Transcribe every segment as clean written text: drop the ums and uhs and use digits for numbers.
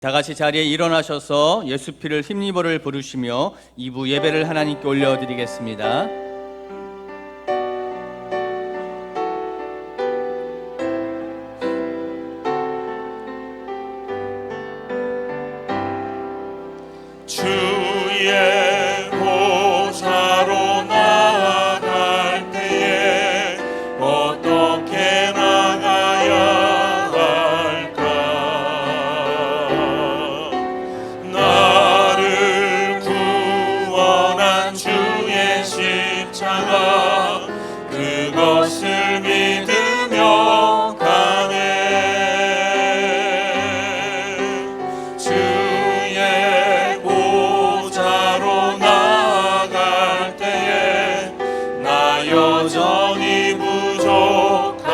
다 같이 자리에 일어나셔서 예수 피를 힘입어를 부르시며 2부 예배를 하나님께 올려드리겠습니다. 주의 보좌로 나아갈 때에 어떻게 나가야 할까? 나를 구원한 주의 십자가 그것을 믿으며 가네. 주의 보좌로 나아갈 때에 나 여전히 부족하나.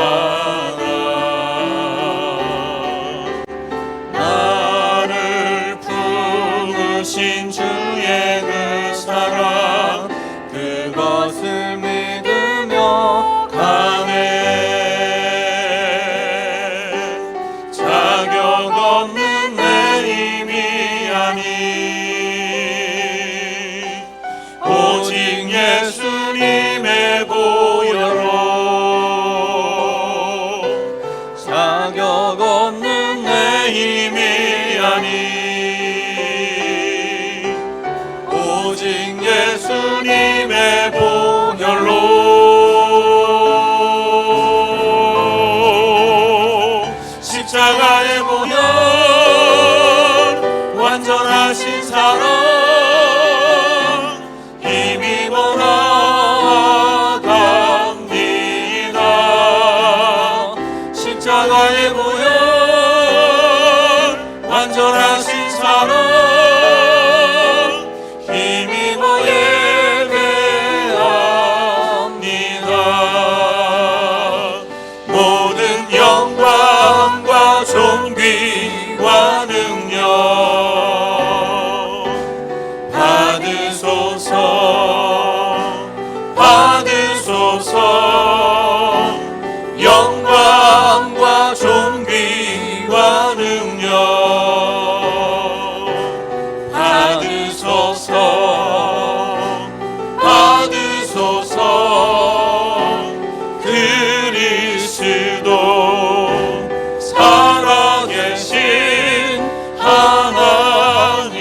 나를 부르신 주의 그 사랑 그것을 믿으며 가네. 자격 없는 내 힘이 아니 오직 예수님의 보혈로 자격 없는 내 힘이 아니 오직 예수님의 보혈로 십자가의 보혈 완전하신 사랑 힘입어 나아갑니다. 십자가의 보혈 완전하신 사랑 힘입어 예배합니다. 모든 영광과 존귀와 능력 받으소서 영광과 존귀와 능력 받으소서 그리스도 살아계신 하나님.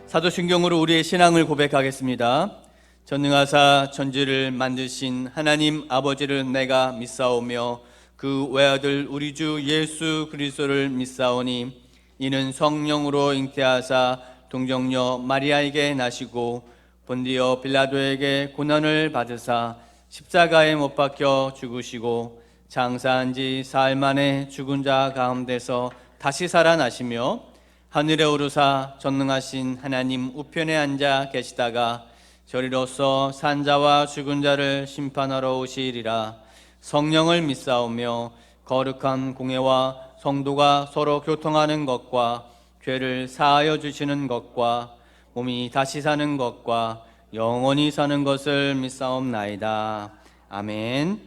사도신경으로 우리의 신앙을 고백하겠습니다. 전능하사 천지를 만드신 하나님 아버지를 내가 믿사오며 그 외아들 우리 주 예수 그리스도를 믿사오니 이는 성령으로 잉태하사 동정녀 마리아에게 나시고 본디오 빌라도에게 고난을 받으사 십자가에 못 박혀 죽으시고 장사한 지 사흘 만에 죽은 자 가운데서 다시 살아나시며 하늘에 오르사 전능하신 하나님 우편에 앉아 계시다가 저리로서 산자와 죽은 자를 심판하러 오시리라. 성령을 믿사오며 거룩한 공회와 성도가 서로 교통하는 것과 죄를 사하여 주시는 것과 몸이 다시 사는 것과 영원히 사는 것을 믿사옵나이다. 아멘.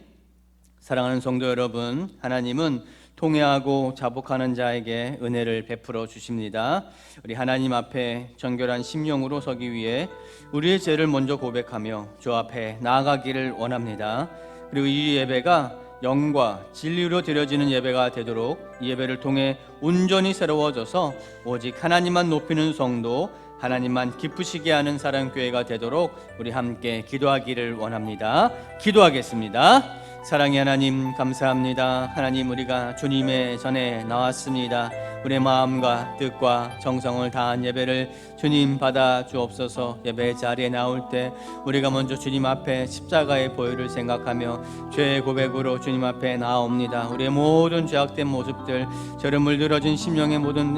사랑하는 성도 여러분, 하나님은 통회하고 자복하는 자에게 은혜를 베풀어 주십니다. 우리 하나님 앞에 정결한 심령으로 서기 위해 우리의 죄를 먼저 고백하며 주 앞에 나아가기를 원합니다. 그리고 이 예배가 영과 진리로 드려지는 예배가 되도록 이 예배를 통해 온전히 새로워져서 오직 하나님만 높이는 성도, 하나님만 기쁘시게 하는 사랑교회가 되도록 우리 함께 기도하기를 원합니다. 기도하겠습니다. 사랑의 하나님 감사합니다. 하나님, 우리가 주님의 전에 나왔습니다. 우리의 마음과 뜻과 정성을 다한 예배를 주님 받아 주옵소서. 예배 자리에 나올 때 우리가 먼저 주님 앞에 십자가의 보혈을 생각하며 죄의 고백으로 주님 앞에 나옵니다. 우리의 모든 죄악된 모습들, 저를 물들어진 심령의 모든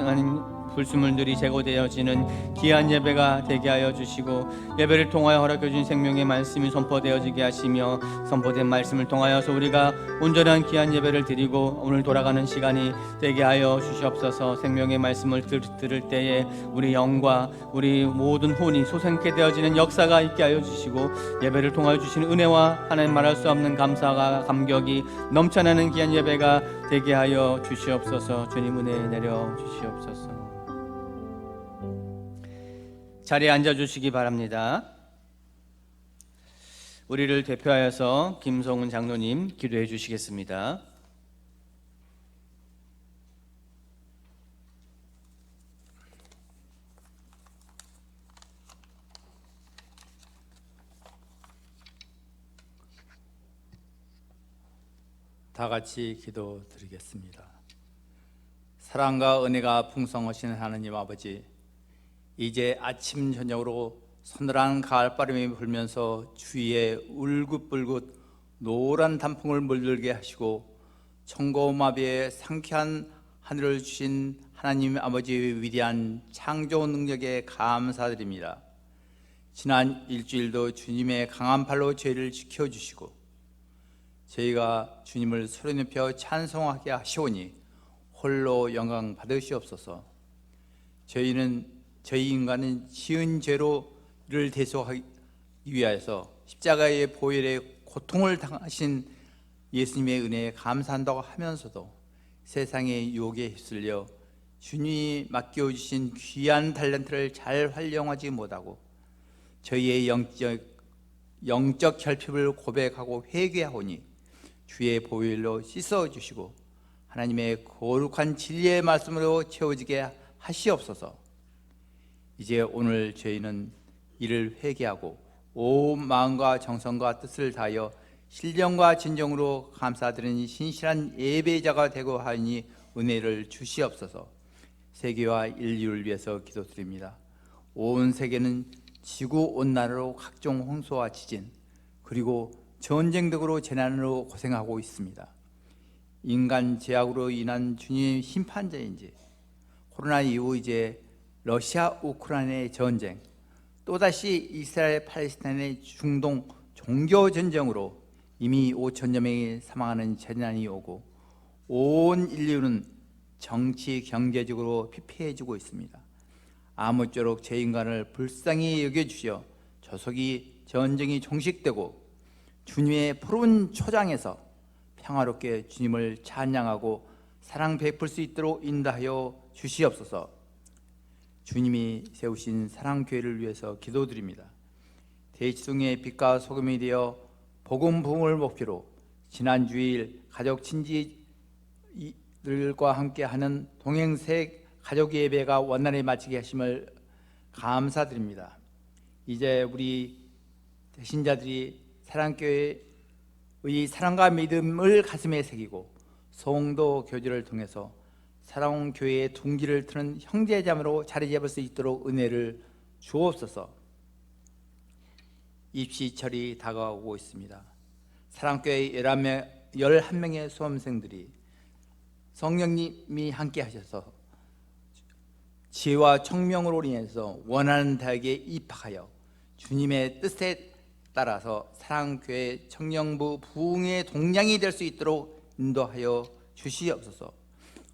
불순물들이 제거되어지는 귀한 예배가 되게 하여 주시고, 예배를 통하여 허락해 주신 생명의 말씀이 선포되어지게 하시며, 선포된 말씀을 통하여서 우리가 온전한 귀한 예배를 드리고 오늘 돌아가는 시간이 되게 하여 주시옵소서. 생명의 말씀을 들을 때에 우리 영과 우리 모든 혼이 소생케 되어지는 역사가 있게 하여 주시고, 예배를 통하여 주시는 은혜와 하나님 말할 수 없는 감사가 감격이 넘쳐나는 귀한 예배가 되게 하여 주시옵소서. 주님 은혜 내려 주시옵소서. 자리에 앉아 주시기 바랍니다. 우리를 대표하여서 김성훈 장로님 기도해 주시겠습니다. 다 같이 기도드리겠습니다. 사랑과 은혜가 풍성하신 하나님 아버지, 이제 아침 저녁으로 서늘한 가을바람이 불면서 주위에 울긋불긋 노란 단풍을 물들게 하시고 청고마비에 상쾌한 하늘을 주신 하나님 아버지의 위대한 창조 능력에 감사드립니다. 지난 일주일도 주님의 강한 팔로 저희를 지켜주시고 저희가 주님을 소리높여 찬송하게 하시오니 홀로 영광 받으시옵소서. 저희 인간은 지은 죄로를 대속하기 위하여서 십자가의 보혈의 고통을 당하신 예수님의 은혜에 감사한다고 하면서도 세상의 유혹에 휩쓸려 주님이 맡겨주신 귀한 탤런트를 잘 활용하지 못하고 저희의 영적 결핍을 고백하고 회개하오니 주의 보혈로 씻어주시고 하나님의 거룩한 진리의 말씀으로 채워지게 하시옵소서. 이제 오늘 저희는 이를 회개하고 온 마음과 정성과 뜻을 다하여 신령과 진정으로 감사드리는 신실한 예배자가 되고 하니 은혜를 주시옵소서. 세계와 인류를 위해서 기도드립니다. 온 세계는 지구온난화로 각종 홍수와 지진 그리고 전쟁 등으로 재난으로 고생하고 있습니다. 인간 죄악으로 인한 주님의 심판자인지, 코로나 이후 이제 러시아 우크라이나의 전쟁, 또다시 이스라엘 팔레스타인의 중동 종교 전쟁으로 이미 5천여 명이 사망하는 재난이 오고 온 인류는 정치 경제적으로 피폐해지고 있습니다. 아무쪼록 제 인간을 불쌍히 여겨주시어 조속히 전쟁이 종식되고 주님의 푸른 초장에서 평화롭게 주님을 찬양하고 사랑 베풀 수 있도록 인도하여 주시옵소서. 주님이 세우신 사랑교회를 위해서 기도드립니다. 대지중의 빛과 소금이 되어 복음 부흥을 목표로 지난 주일 가족 친지들과 함께하는 동행색 가족 예배가 원활히 마치게 하심을 감사드립니다. 이제 우리 대신자들이 사랑교회의 사랑과 믿음을 가슴에 새기고 성도 교제를 통해서 사랑교회의 둥지를 트는 형제자매로 자리 잡을 수 있도록 은혜를 주옵소서. 입시철이 다가오고 있습니다. 사랑교회 11명의 수험생들이 성령님이 함께 하셔서 지혜와 청명으로 인해서 원하는 대학에 입학하여 주님의 뜻에 따라서 사랑교회 청년부 부흥의 동량이 될 수 있도록 인도하여 주시옵소서.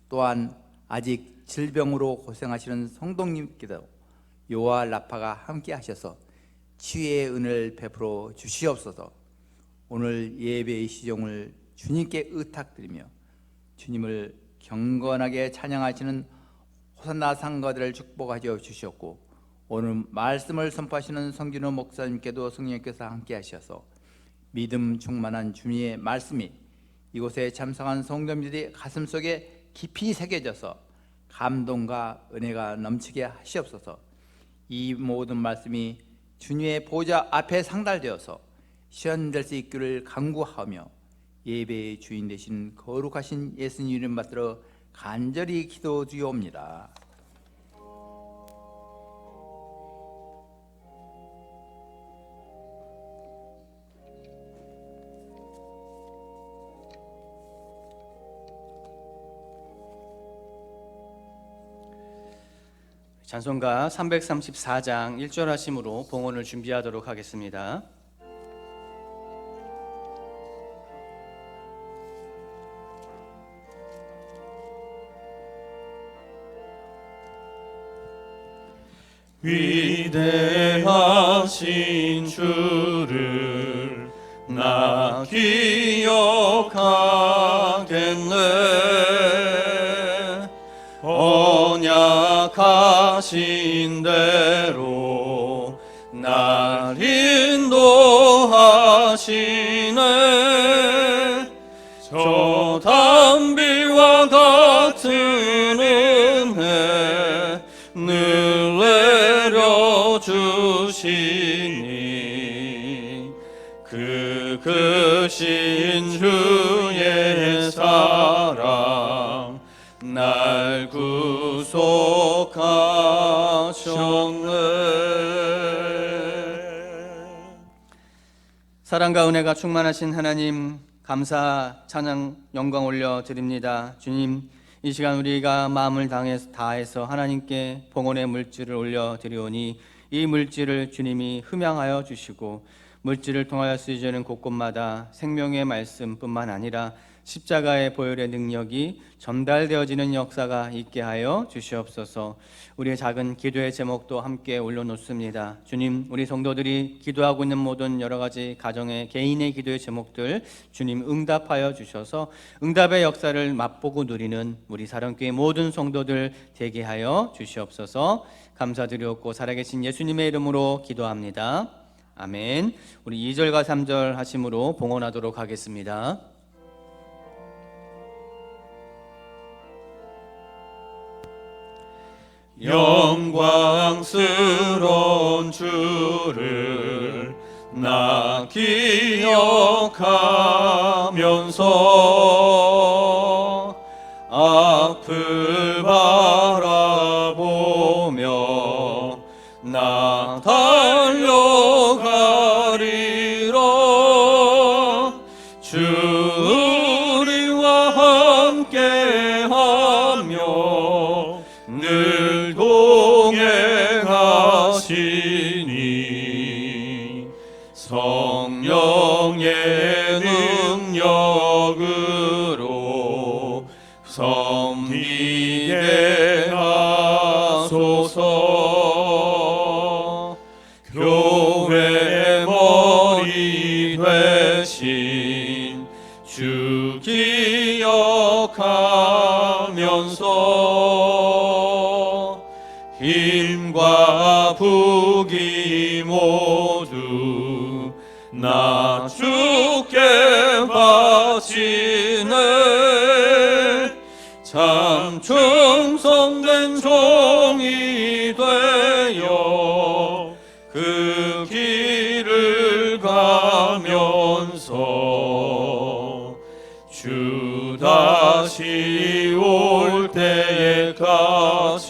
또한 아직 질병으로 고생하시는 성도님께도 요와 라파가 함께 하셔서 치유의 은혜를 베풀어 주시옵소서. 오늘 예배의 시종을 주님께 의탁드리며 주님을 경건하게 찬양하시는 호산나 상거들을 축복하여 주시옵고 오늘 말씀을 선포하시는 성진호 목사님께도 성령께서 함께 하셔서 믿음 충만한 주님의 말씀이 이곳에 참석한 성도님들이 가슴속에 깊이 새겨져서 감동과 은혜가 넘치게 하시옵소서. 이 모든 말씀이 주님의 보좌 앞에 상달되어서 실현될 수 있기를 간구하며 예배의 주인 되신 거룩하신 예수님 이름 받들어 간절히 기도드리옵니다. 찬송가 334장 1절 하심으로 봉헌을 준비하도록 하겠습니다. 위대하신 주를 나 기억하겠네. 언약하신 대로 날 인도하시네. 저 담비와 같은 은혜 늘 내려주시니 그 크신 주의 사랑 날 구속하셨네. 사랑과 은혜가 충만하신 하나님, 감사, 찬양, 영광 올려드립니다. 주님, 이 시간 우리가 마음을 다해서 하나님께 봉헌의 물질을 올려드리오니 이 물질을 주님이 흠양하여 주시고 물질을 통하여 쓰여지는 곳곳마다 생명의 말씀뿐만 아니라 십자가의 보혈의 능력이 전달되어지는 역사가 있게 하여 주시옵소서. 우리의 작은 기도의 제목도 함께 올려놓습니다. 주님, 우리 성도들이 기도하고 있는 모든 여러 가지 가정의 개인의 기도의 제목들 주님 응답하여 주셔서 응답의 역사를 맛보고 누리는 우리 사랑교회 모든 성도들 되게 하여 주시옵소서. 감사드리옵고 살아계신 예수님의 이름으로 기도합니다. 아멘. 우리 2절과 3절 하심으로 봉헌하도록 하겠습니다. 영광스러운 주를 나 기억하면서 앞을 바라보며 나 달려가리라. 주 우리와 함께하며 늘 동행하시니 성령의 능력으로 섬기게 하소서. 교회의 머리 되신 주 기억하면서 힘과 북이 모두 나 주께 바치네. 참 충성된 종이 되어 그 길을 가면서 주 다시 올 때까지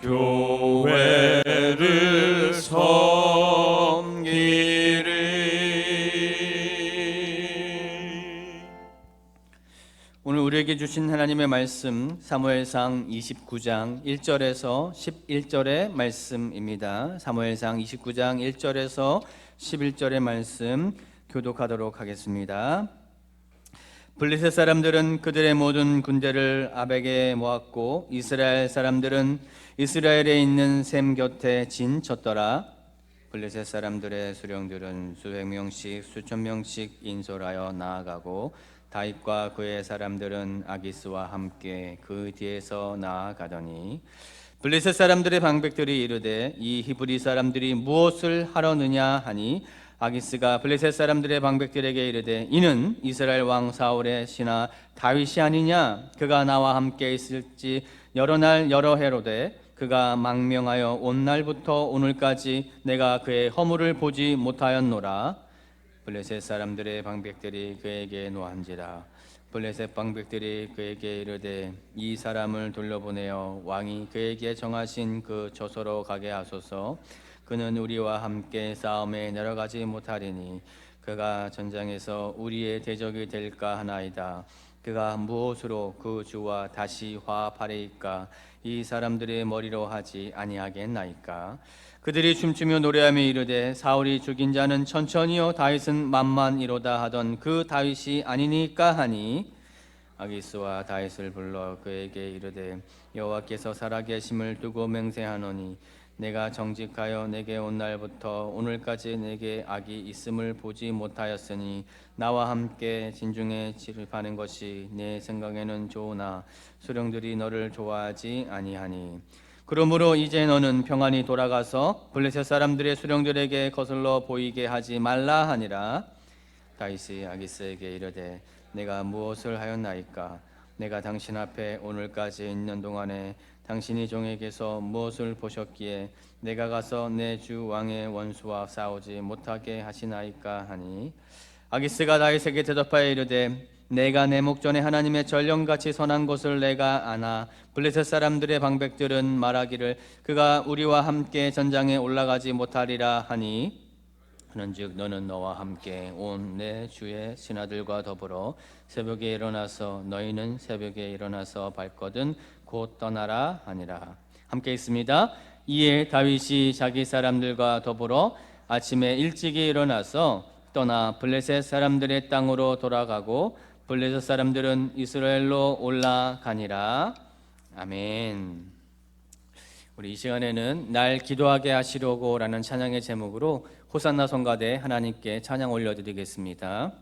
교회를 섬기리. 오늘 우리에게 주신 하나님의 말씀 사무엘상 29장 1절에서 11절의 말씀입니다. 사무엘상 29장 1절에서 11절의 말씀 교독하도록 하겠습니다. 블레셋 사람들은 그들의 모든 군대를 아벡에 모았고 이스라엘 사람들은 이스라엘에 있는 셈 곁에 진쳤더라. 블레셋 사람들의 수령들은 수백 명씩 수천 명씩 인솔하여 나아가고 다윗과 그의 사람들은 아기스와 함께 그 뒤에서 나아가더니 블레셋 사람들의 방백들이 이르되 이 히브리 사람들이 무엇을 하려느냐 하니 아기스가 블레셋 사람들의 방백들에게 이르되 이는 이스라엘 왕 사울의 신하 다윗이 아니냐. 그가 나와 함께 있을지 여러 날 여러 해로되 그가 망명하여 온 날부터 오늘까지 내가 그의 허물을 보지 못하였노라. 블레셋 사람들의 방백들이 그에게 노한지라. 블레셋 방백들이 그에게 이르되 이 사람을 돌려보내어 왕이 그에게 정하신 그 저소로 가게 하소서. 그는 우리와 함께 싸움에 내려가지 못하리니 그가 전장에서 우리의 대적이 될까 하나이다. 그가 무엇으로 그 주와 다시 화합하리이까? 이 사람들의 머리로 하지 아니하겠나이까? 그들이 춤추며 노래하며 이르되 사울이 죽인 자는 천천히요 다윗은 만만이로다 하던 그 다윗이 아니니까 하니 아기스와 다윗을 불러 그에게 이르되 여호와께서 살아계심을 두고 맹세하노니 내가 정직하여 내게 온 날부터 오늘까지 내게 악이 있음을 보지 못하였으니 나와 함께 진중에 치르하는 것이 내 생각에는 좋으나 수령들이 너를 좋아하지 아니하니 그러므로 이제 너는 평안히 돌아가서 블레셋 사람들의 수령들에게 거슬러 보이게 하지 말라 하니라. 다윗이 아기스에게 이르되 내가 무엇을 하였나이까? 내가 당신 앞에 오늘까지 있는 동안에 당신이 종에게서 무엇을 보셨기에 내가 가서 내 주 왕의 원수와 싸우지 못하게 하시나이까 하니 아기스가 다윗에게 대답하여 이르되 내가 내 목전에 하나님의 전령같이 선한 것을 내가 아나 블레셋 사람들의 방백들은 말하기를 그가 우리와 함께 전장에 올라가지 못하리라 하니 그런즉 너는 너와 함께 온 내 주의 신하들과 더불어 새벽에 일어나서 너희는 새벽에 일어나서 발거든 곧 떠나라 하니라. 함께 있습니다. 이에 다윗이 자기 사람들과 더불어 아침에 일찍이 일어나서 떠나 블레셋 사람들의 땅으로 돌아가고 블레셋 사람들은 이스라엘로 올라가니라. 아멘. 우리 이 시간에는 날 기도하게 하시려고라는 찬양의 제목으로 호산나 성가대 하나님께 찬양 올려드리겠습니다.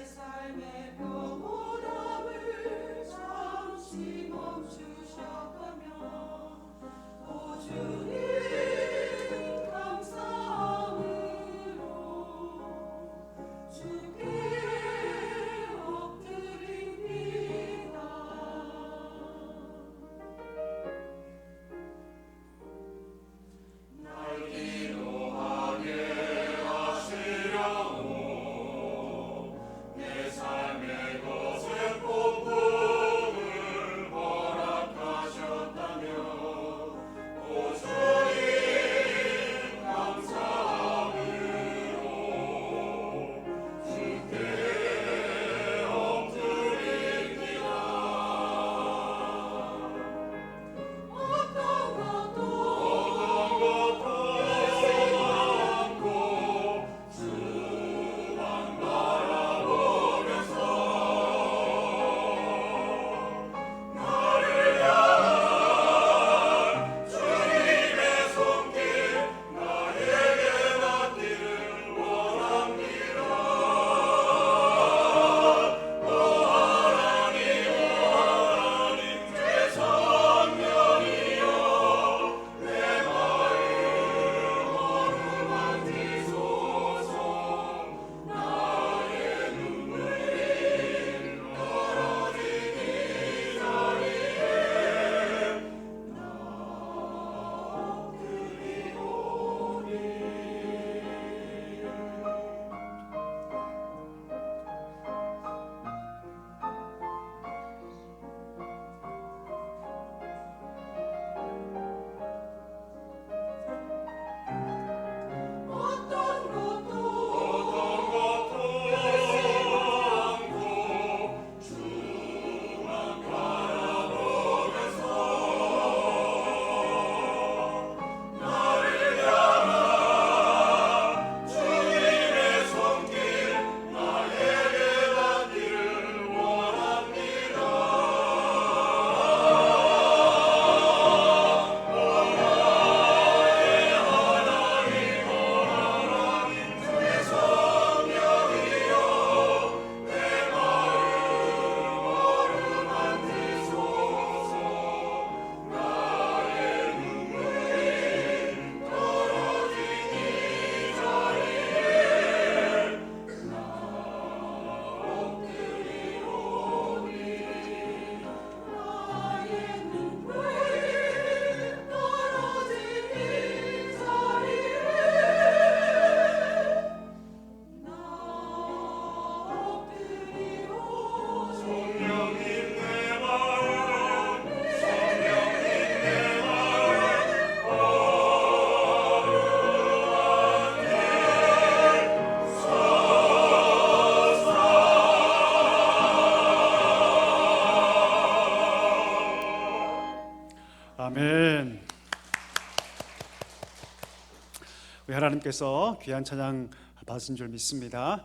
삶의 평온함을 잠시 우리 하나님께서 귀한 찬양 받으신 줄 믿습니다.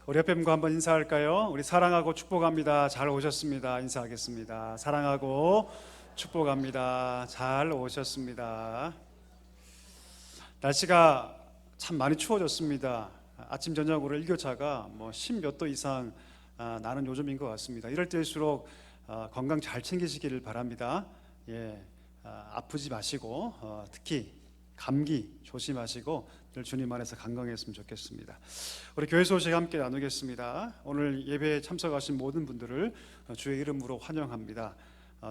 우리 옆에 분과 한번 인사할까요? 우리 사랑하고 축복합니다. 잘 오셨습니다. 인사하겠습니다. 사랑하고 축복합니다. 잘 오셨습니다. 날씨가 참 많이 추워졌습니다. 아침 저녁으로 일교차가 10몇 도 이상 나는 요즘인 것 같습니다. 이럴 때일수록 건강 잘 챙기시기를 바랍니다. 아프지 마시고 특히 감기 조심하시고 늘 주님 안에서 건강했으면 좋겠습니다. 우리 교회 소식 함께 나누겠습니다. 오늘 예배에 참석하신 모든 분들을 주의 이름으로 환영합니다.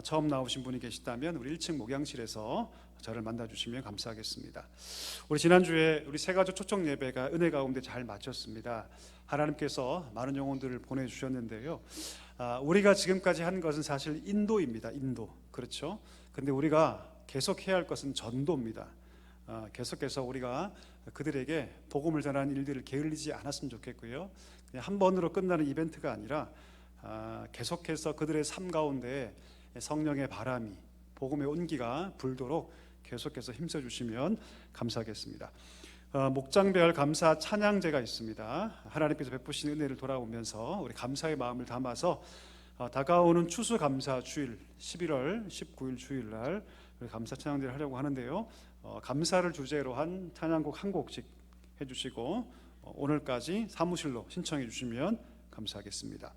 처음 나오신 분이 계시다면 우리 1층 목양실에서 저를 만나주시면 감사하겠습니다. 우리 지난주에 우리 새가족 초청 예배가 은혜 가운데 잘 마쳤습니다. 하나님께서 많은 영혼들을 보내주셨는데요. 우리가 지금까지 한 것은 사실 인도입니다. 인도, 그렇죠? 근데 우리가 계속해야 할 것은 전도입니다. 계속해서 우리가 그들에게 복음을 전하는 일들을 게을리지 않았으면 좋겠고요. 그냥 한 번으로 끝나는 이벤트가 아니라 계속해서 그들의 삶 가운데 성령의 바람이, 복음의 온기가 불도록 계속해서 힘써 주시면 감사하겠습니다. 목장별 감사 찬양제가 있습니다. 하나님께서 베푸신 은혜를 돌아오면서 우리 감사의 마음을 담아서 다가오는 추수감사 주일 11월 19일 주일날 감사 찬양제를 하려고 하는데요. 감사를 주제로 한 찬양곡 한 곡씩 해주시고 오늘까지 사무실로 신청해 주시면 감사하겠습니다.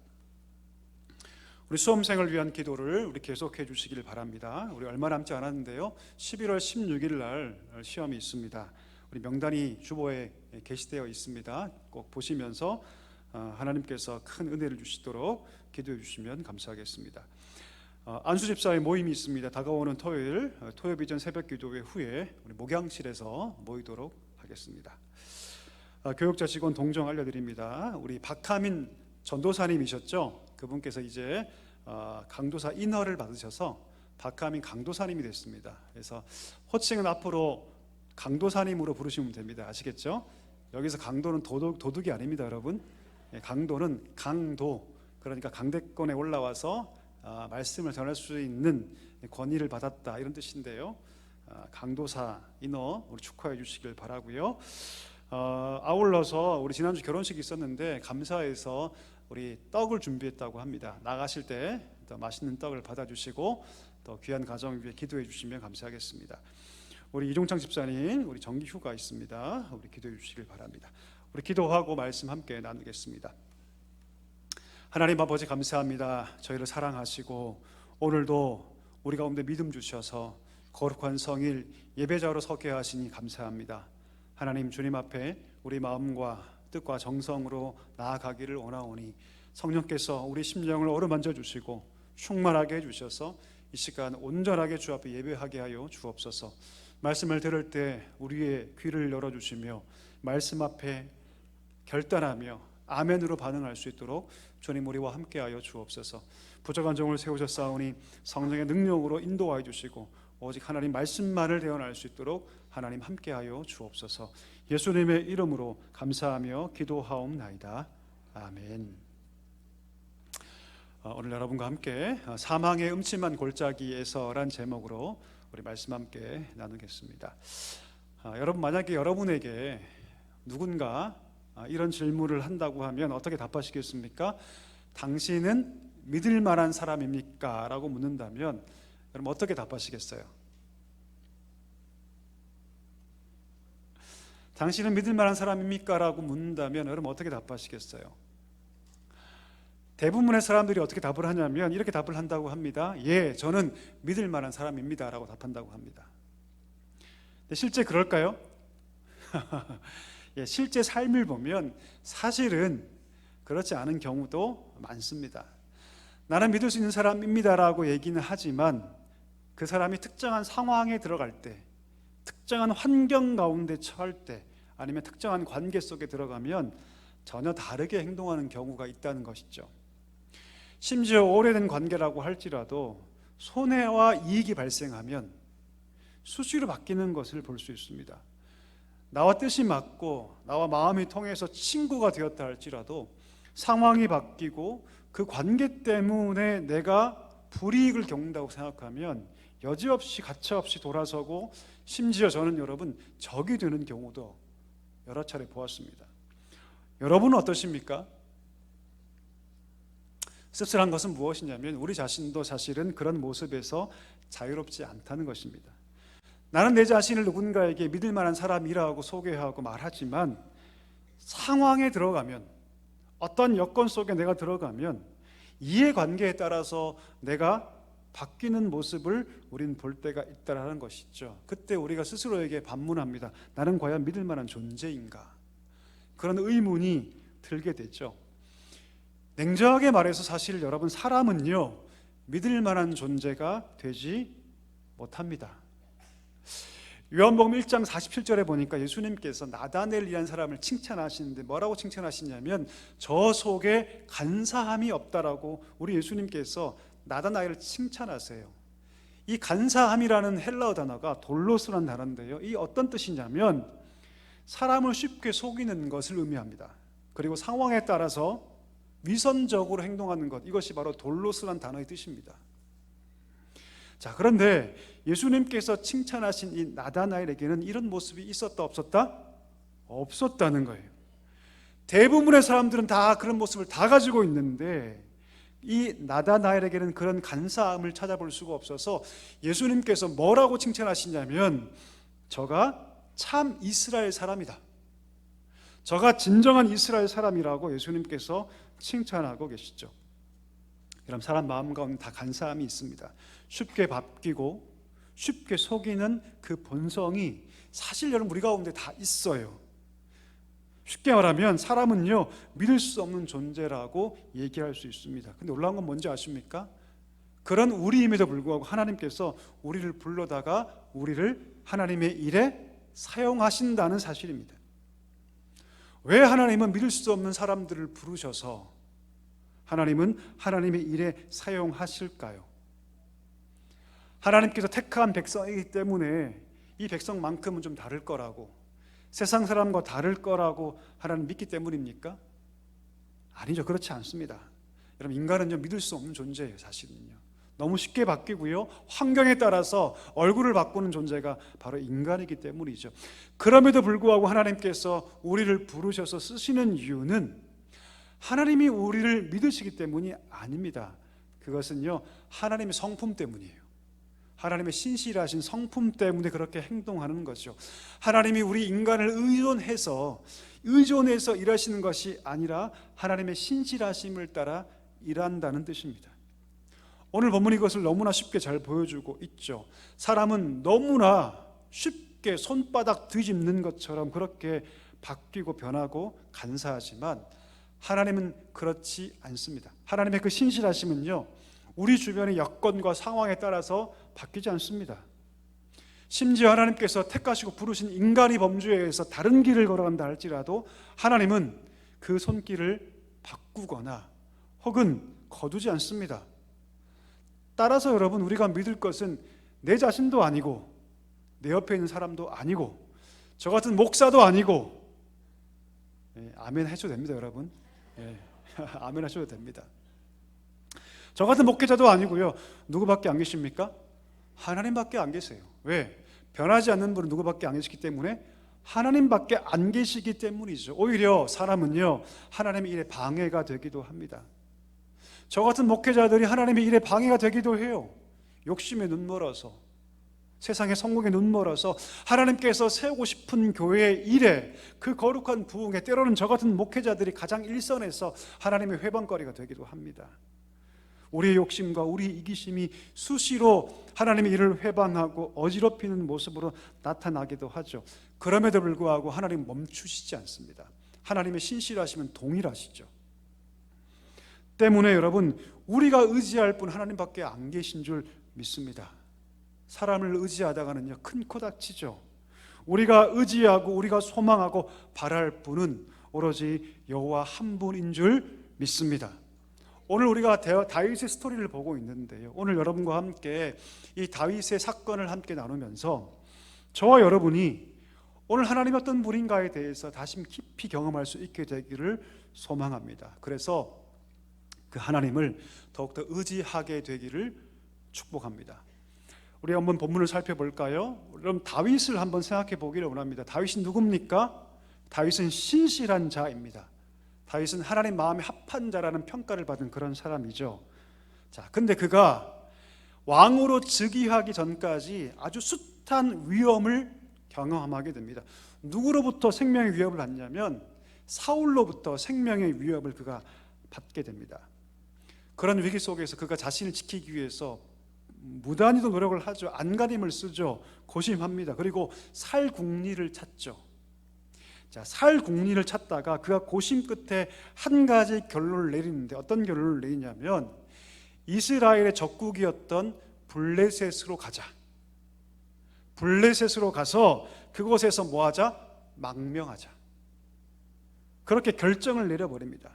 우리 수험생을 위한 기도를 우리 계속해 주시길 바랍니다. 우리 얼마 남지 않았는데요. 11월 16일 날 시험이 있습니다. 우리 명단이 주보에 게시되어 있습니다. 꼭 보시면서 하나님께서 큰 은혜를 주시도록 기도해 주시면 감사하겠습니다. 안수 집사의 모임이 있습니다. 다가오는 토요일 토요비전 새벽 기도회 후에 우리 목양실에서 모이도록 하겠습니다. 교육자 직원 동정 알려드립니다. 우리 박하민 전도사님이셨죠? 그분께서 이제 강도사 인허를 받으셔서 박하민 강도사님이 됐습니다. 그래서 호칭은 앞으로 강도사님으로 부르시면 됩니다. 아시겠죠? 여기서 강도는 도둑이 아닙니다, 여러분. 강도는 강도, 그러니까 강대권에 올라와서 말씀을 전할 수 있는 권위를 받았다, 이런 뜻인데요. 강도사 인허 우리 축하해 주시길 바라고요. 아울러서 우리 지난주 결혼식이 있었는데 감사해서 우리 떡을 준비했다고 합니다. 나가실 때 더 맛있는 떡을 받아주시고 또 귀한 가정 위해 기도해 주시면 감사하겠습니다. 우리 이종창 집사님 우리 정기 휴가 있습니다. 우리 기도해 주시길 바랍니다. 우리 기도하고 말씀 함께 나누겠습니다. 하나님 아버지 감사합니다. 저희를 사랑하시고 오늘도 우리 가운데 믿음 주셔서 거룩한 성일 예배자로 서게 하시니 감사합니다. 하나님 주님 앞에 우리 마음과 뜻과 정성으로 나아가기를 원하오니 성령께서 우리 심령을 어루만져 주시고 충만하게 해주셔서 이 시간 온전하게 주 앞에 예배하게 하여 주옵소서. 말씀을 들을 때 우리의 귀를 열어주시며 말씀 앞에 결단하며 아멘으로 반응할 수 있도록 주님 우리와 함께하여 주옵소서. 부족한 종을 세우셨사오니 성령의 능력으로 인도하여 주시고 오직 하나님 말씀만을 대언할 수 있도록 하나님 함께하여 주옵소서. 예수님의 이름으로 감사하며 기도하옵나이다. 아멘. 오늘 여러분과 함께 사망의 음침한 골짜기에서란 제목으로 우리 말씀 함께 나누겠습니다. 여러분, 만약에 여러분에게 누군가 이런 질문을 한다고 하면 어떻게 답하시겠습니까? 당신은 믿을 만한 사람입니까? 라고 묻는다면 여러분 어떻게 답하시겠어요? 당신은 믿을 만한 사람입니까? 라고 묻는다면 여러분 어떻게 답하시겠어요? 대부분의 사람들이 어떻게 답을 하냐면 이렇게 답을 한다고 합니다. 예, 저는 믿을 만한 사람입니다 라고 답한다고 합니다. 근데 실제 그럴까요? 예, 실제 삶을 보면 사실은 그렇지 않은 경우도 많습니다. 나는 믿을 수 있는 사람입니다라고 얘기는 하지만 그 사람이 특정한 상황에 들어갈 때, 특정한 환경 가운데 처할 때, 아니면 특정한 관계 속에 들어가면 전혀 다르게 행동하는 경우가 있다는 것이죠. 심지어 오래된 관계라고 할지라도 손해와 이익이 발생하면 수시로 바뀌는 것을 볼 수 있습니다. 나와 뜻이 맞고 나와 마음이 통해서 친구가 되었다 할지라도 상황이 바뀌고 그 관계 때문에 내가 불이익을 겪는다고 생각하면 여지없이 가차없이 돌아서고 심지어 저는 여러분 적이 되는 경우도 여러 차례 보았습니다. 여러분은 어떠십니까? 씁쓸한 것은 무엇이냐면 우리 자신도 사실은 그런 모습에서 자유롭지 않다는 것입니다. 나는 내 자신을 누군가에게 믿을 만한 사람이라고 소개하고 말하지만 상황에 들어가면, 어떤 여건 속에 내가 들어가면 이해관계에 따라서 내가 바뀌는 모습을 우리는 볼 때가 있다라는 것이죠. 그때 우리가 스스로에게 반문합니다. 나는 과연 믿을 만한 존재인가? 그런 의문이 들게 되죠. 냉정하게 말해서 사실 여러분, 사람은요 믿을 만한 존재가 되지 못합니다. 요한복음 1장 47절에 보니까 예수님께서 나다넬이라는 사람을 칭찬하시는데 뭐라고 칭찬하시냐면 저 속에 간사함이 없다라고 우리 예수님께서 나다나엘을 칭찬하세요. 이 간사함이라는 헬라어 단어가 돌로스라는 단어인데요, 이 어떤 뜻이냐면 사람을 쉽게 속이는 것을 의미합니다. 그리고 상황에 따라서 위선적으로 행동하는 것, 이것이 바로 돌로스라는 단어의 뜻입니다. 자, 그런데 예수님께서 칭찬하신 이 나다나엘에게는 이런 모습이 있었다 없었다? 없었다는 거예요. 대부분의 사람들은 다 그런 모습을 다 가지고 있는데 이 나다나엘에게는 그런 간사함을 찾아볼 수가 없어서 예수님께서 뭐라고 칭찬하시냐면 저가 참 이스라엘 사람이다, 저가 진정한 이스라엘 사람이라고 예수님께서 칭찬하고 계시죠. 그럼 사람 마음 가운데 다 간사함이 있습니다. 쉽게 바뀌고 쉽게 속이는 그 본성이 사실 여러분 우리 가운데 다 있어요. 쉽게 말하면 사람은요 믿을 수 없는 존재라고 얘기할 수 있습니다. 근데 놀라운 건 뭔지 아십니까? 그런 우리임에도 불구하고 하나님께서 우리를 불러다가 우리를 하나님의 일에 사용하신다는 사실입니다. 왜 하나님은 믿을 수 없는 사람들을 부르셔서 하나님은 하나님의 일에 사용하실까요? 하나님께서 택한 백성이기 때문에 이 백성만큼은 좀 다를 거라고, 세상 사람과 다를 거라고 하나님 믿기 때문입니까? 아니죠. 그렇지 않습니다. 여러분, 인간은 좀 믿을 수 없는 존재예요. 사실은요 너무 쉽게 바뀌고요, 환경에 따라서 얼굴을 바꾸는 존재가 바로 인간이기 때문이죠. 그럼에도 불구하고 하나님께서 우리를 부르셔서 쓰시는 이유는 하나님이 우리를 믿으시기 때문이 아닙니다. 그것은요 하나님의 성품 때문이에요. 하나님의 신실하신 성품 때문에 그렇게 행동하는 거죠. 하나님이 우리 인간을 의존해서 일하시는 것이 아니라 하나님의 신실하심을 따라 일한다는 뜻입니다. 오늘 본문이 이것을 너무나 쉽게 잘 보여주고 있죠. 사람은 너무나 쉽게 손바닥 뒤집는 것처럼 그렇게 바뀌고 변하고 간사하지만 하나님은 그렇지 않습니다. 하나님의 그 신실하심은요 우리 주변의 여건과 상황에 따라서 바뀌지 않습니다. 심지어 하나님께서 택하시고 부르신 인간이 범죄에 의해서 다른 길을 걸어간다 할지라도 하나님은 그 손길을 바꾸거나 혹은 거두지 않습니다. 따라서 여러분, 우리가 믿을 것은 내 자신도 아니고 내 옆에 있는 사람도 아니고 저 같은 목사도 아니고, 아멘 해줘도 됩니다 여러분. 아멘 하셔도 됩니다. 저 같은 목회자도 아니고요, 누구밖에 안 계십니까? 하나님밖에 안 계세요. 왜? 변하지 않는 분은 누구밖에 안 계시기 때문에 하나님밖에 안 계시기 때문이죠. 오히려 사람은요 하나님의 일에 방해가 되기도 합니다. 저 같은 목회자들이 하나님의 일에 방해가 되기도 해요. 욕심에 눈멀어서, 세상의 성공에 눈멀어서 하나님께서 세우고 싶은 교회의 일에, 그 거룩한 부흥에 때로는 저 같은 목회자들이 가장 일선에서 하나님의 회방거리가 되기도 합니다. 우리의 욕심과 우리의 이기심이 수시로 하나님의 일을 회방하고 어지럽히는 모습으로 나타나기도 하죠. 그럼에도 불구하고 하나님 멈추시지 않습니다. 하나님의 신실하심은 동일하시죠. 때문에 여러분, 우리가 의지할 분 하나님밖에 안 계신 줄 믿습니다. 사람을 의지하다가는요 큰 코 다치죠. 우리가 의지하고 우리가 소망하고 바랄 분은 오로지 여호와 한 분인 줄 믿습니다. 오늘 우리가 다윗의 스토리를 보고 있는데요, 오늘 여러분과 함께 이 다윗의 사건을 함께 나누면서 저와 여러분이 오늘 하나님이 어떤 분인가에 대해서 다시 깊이 경험할 수 있게 되기를 소망합니다. 그래서 그 하나님을 더욱더 의지하게 되기를 축복합니다. 우리 한번 본문을 살펴볼까요? 그럼 다윗을 한번 생각해 보기를 원합니다. 다윗이 누굽니까? 다윗은 신실한 자입니다. 다윗은 하나님 마음에 합한 자라는 평가를 받은 그런 사람이죠. 자, 근데 그가 왕으로 즉위하기 전까지 아주 숱한 위험을 경험하게 됩니다. 누구로부터 생명의 위협을 받냐면 사울로부터 생명의 위협을 그가 받게 됩니다. 그런 위기 속에서 그가 자신을 지키기 위해서 무단히도 노력을 하죠. 안간힘을 쓰죠. 고심합니다. 그리고 살궁리를 찾죠. 자, 살궁리를 찾다가 그가 고심 끝에 한 가지 결론을 내리는데 어떤 결론을 내리냐면 이스라엘의 적국이었던 블레셋으로 가자. 블레셋으로 가서 그곳에서 뭐하자? 망명하자. 그렇게 결정을 내려버립니다.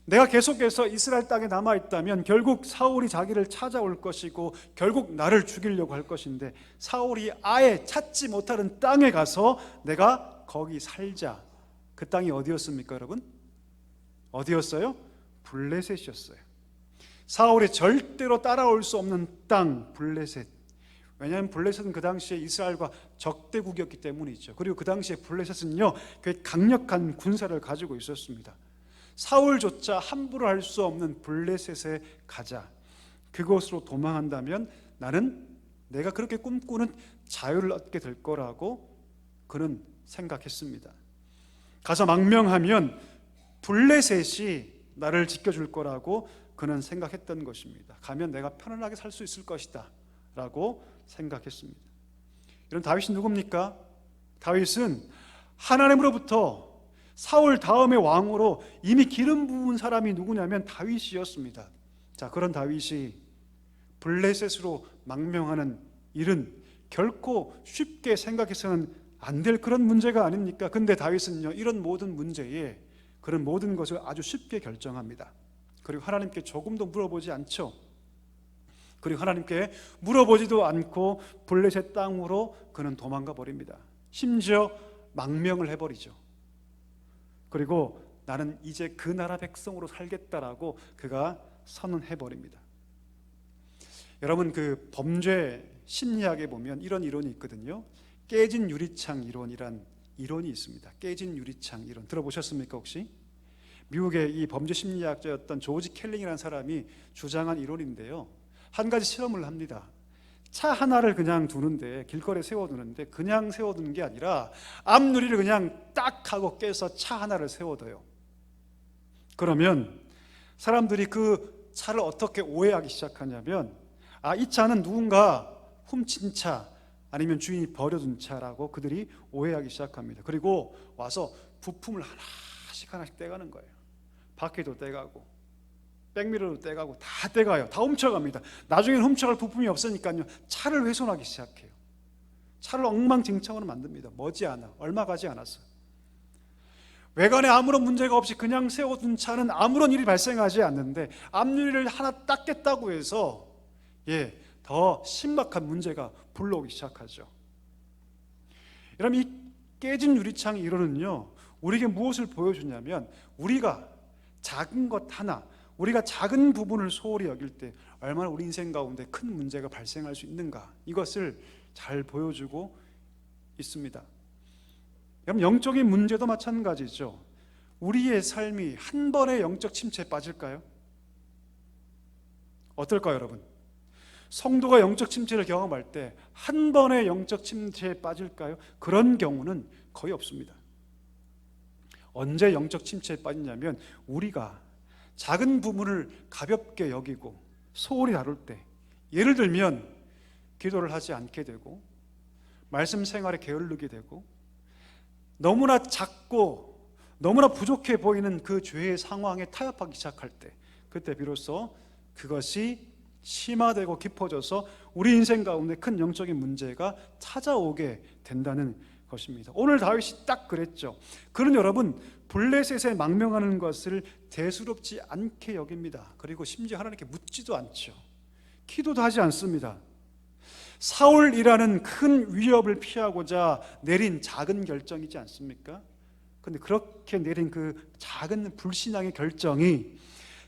내가 계속해서 이스라엘 땅에 남아있다면 결국 사울이 자기를 찾아올 것이고 결국 나를 죽이려고 할 것인데 사울이 아예 찾지 못하는 땅에 가서 내가 거기 살자. 그 땅이 어디였습니까, 여러분? 어디였어요? 블레셋이었어요. 사울이 절대로 따라올 수 없는 땅, 블레셋. 왜냐하면 블레셋은 그 당시에 이스라엘과 적대국이었기 때문이죠. 그리고 그 당시에 블레셋은요, 그 강력한 군사를 가지고 있었습니다. 사울조차 함부로 할 수 없는 블레셋에 가자. 그곳으로 도망한다면 나는 내가 그렇게 꿈꾸는 자유를 얻게 될 거라고 그는 생각했습니다. 가서 망명하면 블레셋이 나를 지켜줄 거라고 그는 생각했던 것입니다. 가면 내가 편안하게 살 수 있을 것이다 라고 생각했습니다. 이런 다윗이 누굽니까? 다윗은 하나님으로부터 사울 다음의 왕으로 이미 기름 부은 사람이 누구냐면 다윗이었습니다. 자, 그런 다윗이 블레셋으로 망명하는 일은 결코 쉽게 생각해서는 안 될 그런 문제가 아닙니까? 근데 다윗은요, 이런 모든 문제에 그런 모든 것을 아주 쉽게 결정합니다. 그리고 하나님께 조금도 물어보지 않죠. 그리고 하나님께 물어보지도 않고 블레셋 땅으로 그는 도망가 버립니다. 심지어 망명을 해버리죠. 그리고 나는 이제 그 나라 백성으로 살겠다라고 그가 선언해 버립니다. 여러분, 그 범죄 심리학에 보면 이런 이론이 있거든요. 깨진 유리창 이론이란 이론이 있습니다. 깨진 유리창 이론 들어보셨습니까 혹시? 미국의 이 범죄 심리학자였던 조지 켈링이라는 사람이 주장한 이론인데요. 한 가지 실험을 합니다. 차 하나를 그냥 두는데, 길거리에 세워두는데 그냥 세워두는 게 아니라 앞유리를 그냥 딱 하고 깨서 차 하나를 세워둬요. 그러면 사람들이 그 차를 어떻게 오해하기 시작하냐면, 아, 이 차는 누군가 훔친 차 아니면 주인이 버려둔 차라고 그들이 오해하기 시작합니다. 그리고 와서 부품을 하나씩 떼가는 거예요. 바퀴도 떼가고 백미러도 떼가고 다 떼가요. 다 훔쳐갑니다. 나중에는 훔쳐갈 부품이 없으니까요, 차를 훼손하기 시작해요. 차를 엉망진창으로 만듭니다. 머지않아, 얼마 가지 않았어요. 외관에 아무런 문제가 없이 그냥 세워둔 차는 아무런 일이 발생하지 않는데 앞유리를 하나 닦겠다고 해서 더 심각한 문제가 불러오기 시작하죠. 여러분, 이 깨진 유리창 이론은요, 우리에게 무엇을 보여주냐면 우리가 작은 것 하나, 우리가 작은 부분을 소홀히 여길 때 얼마나 우리 인생 가운데 큰 문제가 발생할 수 있는가, 이것을 잘 보여주고 있습니다. 여러분, 영적인 문제도 마찬가지죠. 우리의 삶이 한 번의 영적 침체에 빠질까요? 어떨까요, 여러분? 성도가 영적 침체를 경험할 때 한 번의 영적 침체에 빠질까요? 그런 경우는 거의 없습니다. 언제 영적 침체에 빠지냐면 우리가 작은 부분을 가볍게 여기고 소홀히 다룰 때, 예를 들면 기도를 하지 않게 되고 말씀 생활에 게을르게 되고 너무나 작고 너무나 부족해 보이는 그 죄의 상황에 타협하기 시작할 때, 그때 비로소 그것이 심화되고 깊어져서 우리 인생 가운데 큰 영적인 문제가 찾아오게 된다는 것입니다. 오늘 다윗이 딱 그랬죠. 그는 여러분, 블레셋에 망명하는 것을 대수롭지 않게 여깁니다. 그리고 심지어 하나님께 묻지도 않죠. 기도도 하지 않습니다. 사울이라는 큰 위협을 피하고자 내린 작은 결정이지 않습니까? 그런데 그렇게 내린 그 작은 불신앙의 결정이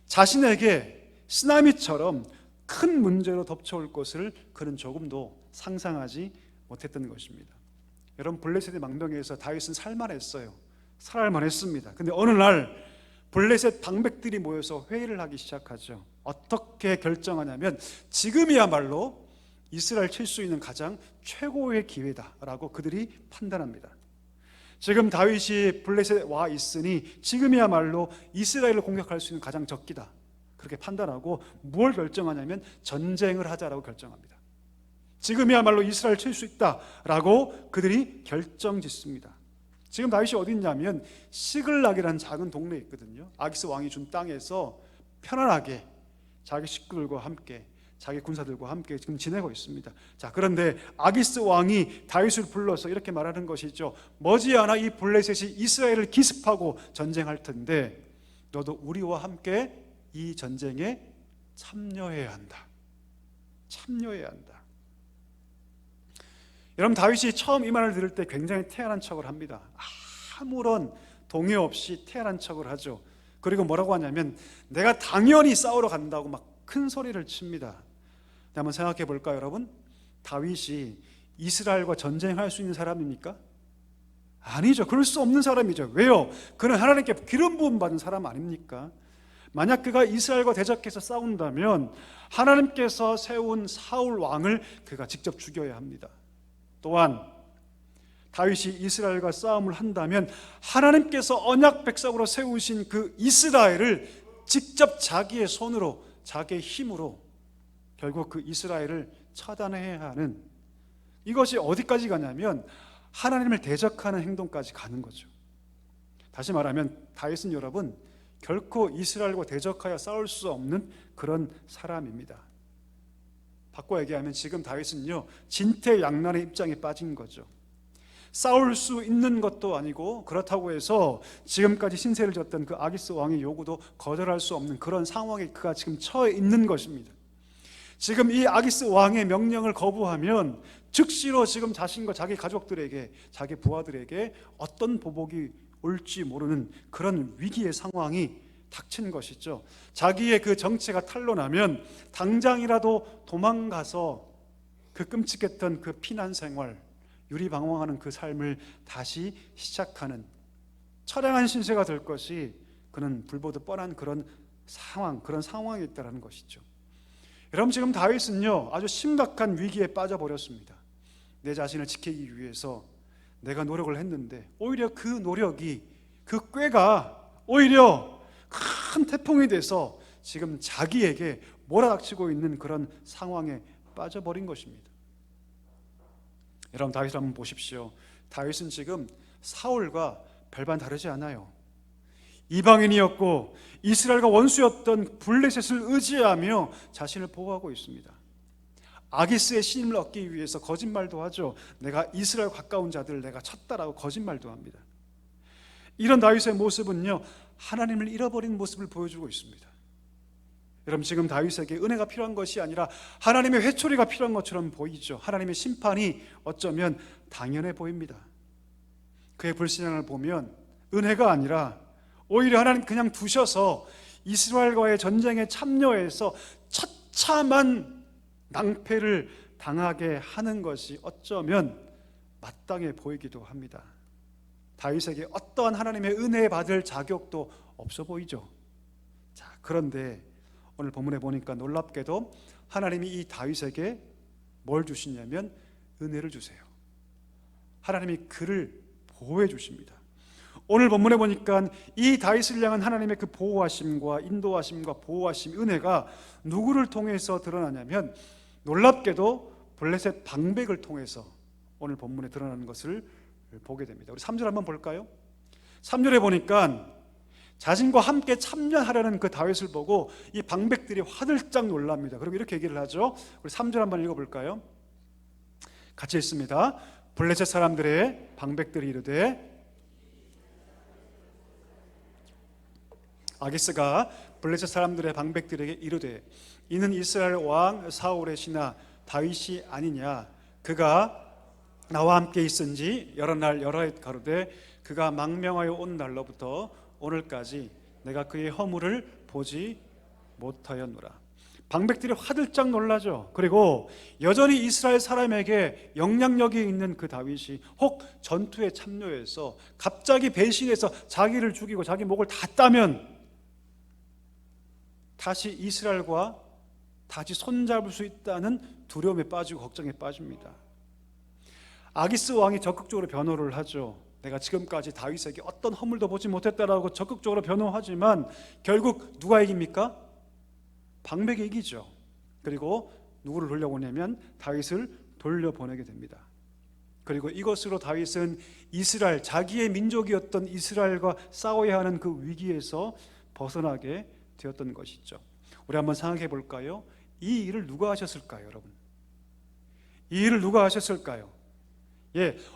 자신에게 쓰나미처럼 큰 문제로 덮쳐올 것을 그는 조금도 상상하지 못했던 것입니다. 여러분, 블레셋의 망명에서 다윗은 살만했어요. 살아날만했습니다. 근데 어느 날 블레셋 방백들이 모여서 회의를 하기 시작하죠. 어떻게 결정하냐면 지금이야말로 이스라엘 칠 수 있는 가장 최고의 기회다라고 그들이 판단합니다. 지금 다윗이 블레셋에 와 있으니 지금이야말로 이스라엘을 공격할 수 있는 가장 적기다, 그렇게 판단하고 뭘 결정하냐면 전쟁을 하자라고 결정합니다. 지금이야말로 이스라엘 칠 수 있다라고 그들이 결정짓습니다. 지금 다윗이 어디 있냐면 시글락이라는 작은 동네에 있거든요. 아기스 왕이 준 땅에서 편안하게 자기 식구들과 함께, 자기 군사들과 함께 지금 지내고 있습니다. 자, 그런데 아기스 왕이 다윗을 불러서 이렇게 말하는 것이죠. 머지않아 이 블레셋이 이스라엘을 기습하고 전쟁할 텐데 너도 우리와 함께 이 전쟁에 참여해야 한다. 참여해야 한다. 여러분, 다윗이 처음 이 말을 들을 때 굉장히 태연한 척을 합니다. 아무런 동의 없이 태연한 척을 하죠. 그리고 뭐라고 하냐면 내가 당연히 싸우러 간다고 막 큰 소리를 칩니다. 한번 생각해 볼까요, 여러분? 다윗이 이스라엘과 전쟁할 수 있는 사람입니까? 아니죠. 그럴 수 없는 사람이죠. 왜요? 그는 하나님께 기름 부음 받은 사람 아닙니까? 만약 그가 이스라엘과 대적해서 싸운다면 하나님께서 세운 사울 왕을 그가 직접 죽여야 합니다. 또한 다윗이 이스라엘과 싸움을 한다면 하나님께서 언약 백성으로 세우신 그 이스라엘을 직접 자기의 손으로, 자기의 힘으로 결국 그 이스라엘을 처단해야 하는, 이것이 어디까지 가냐면 하나님을 대적하는 행동까지 가는 거죠. 다시 말하면 다윗은 여러분 결코 이스라엘과 대적하여 싸울 수 없는 그런 사람입니다. 바꿔 얘기하면 지금 다윗은요 진퇴양난의 입장에 빠진 거죠. 싸울 수 있는 것도 아니고 그렇다고 해서 지금까지 신세를 졌던 그 아기스 왕의 요구도 거절할 수 없는 그런 상황에 그가 지금 처해 있는 것입니다. 지금 이 아기스 왕의 명령을 거부하면 즉시로 지금 자신과 자기 가족들에게, 자기 부하들에게 어떤 보복이 올지 모르는 그런 위기의 상황이 닥친 것이죠. 자기의 그 정체가 탄로나면 당장이라도 도망가서 그 끔찍했던 그 피난 생활, 유리방황하는 그 삶을 다시 시작하는 처량한 신세가 될 것이 그는 불보듯 뻔한 그런 상황이 있다는 것이죠. 여러분, 지금 다윗은요 아주 심각한 위기에 빠져버렸습니다. 내 자신을 지키기 위해서 내가 노력을 했는데 오히려 그 노력이, 그 꾀가 오히려 큰 태풍이 돼서 지금 자기에게 몰아닥치고 있는 그런 상황에 빠져버린 것입니다. 여러분, 다윗을 한번 보십시오. 다윗은 지금 사울과 별반 다르지 않아요. 이방인이었고 이스라엘과 원수였던 블레셋을 의지하며 자신을 보호하고 있습니다. 아기스의 신임을 얻기 위해서 거짓말도 하죠. 내가 이스라엘 가까운 자들을 내가 쳤다라고 거짓말도 합니다. 이런 다윗의 모습은요 하나님을 잃어버린 모습을 보여주고 있습니다. 여러분, 지금 다윗에게 은혜가 필요한 것이 아니라 하나님의 회초리가 필요한 것처럼 보이죠. 하나님의 심판이 어쩌면 당연해 보입니다. 그의 불신앙을 보면 은혜가 아니라 오히려 하나님 그냥 두셔서 이스라엘과의 전쟁에 참여해서 처참한 낭패를 당하게 하는 것이 어쩌면 마땅해 보이기도 합니다. 다윗에게 어떠한 하나님의 은혜 받을 자격도 없어 보이죠. 자, 그런데 오늘 본문에 보니까 놀랍게도 하나님이 이 다윗에게 뭘 주시냐면 은혜를 주세요. 하나님이 그를 보호해 주십니다. 오늘 본문에 보니까 이 다윗을 향한 하나님의 그 보호하심과 인도하심과 보호하심, 은혜가 누구를 통해서 드러나냐면 놀랍게도 블레셋 방백을 통해서 오늘 본문에 드러나는 것을 보게 됩니다. 우리 3절 한번 볼까요? 3절에 보니까 자신과 함께 참전하려는 그 다윗을 보고 이 방백들이 화들짝 놀랍니다. 그리고 이렇게 얘기를 하죠. 우리 3절 한번 읽어볼까요? 같이 읽습니다. 블레셋 사람들의 방백들이 이르되, 아기스가 블레셋 사람들의 방백들에게 이르되, 이는 이스라엘 왕 사울의 신하 다윗이 아니냐? 그가 나와 함께 있은지 여러 날 여러 해 가로되 그가 망명하여 온 날로부터 오늘까지 내가 그의 허물을 보지 못하였노라. 방백들이 화들짝 놀라죠. 그리고 여전히 이스라엘 사람에게 영향력이 있는 그 다윗이 혹 전투에 참여해서 갑자기 배신해서 자기를 죽이고 자기 목을 다 따면 다시 이스라엘과 다시 손잡을 수 있다는 두려움에 빠지고 걱정에 빠집니다. 아기스 왕이 적극적으로 변호를 하죠. 내가 지금까지 다윗에게 어떤 허물도 보지 못했다라고 적극적으로 변호하지만 결국 누가 이깁니까? 방백이 이기죠. 그리고 누구를 돌려보내면 다윗을 돌려보내게 됩니다. 그리고 이것으로 다윗은 이스라엘, 자기의 민족이었던 이스라엘과 싸워야 하는 그 위기에서 벗어나게 되었던 것이죠. 우리 한번 생각해 볼까요? 이 일을 누가 하셨을까요, 여러분? 이 일을 누가 하셨을까요?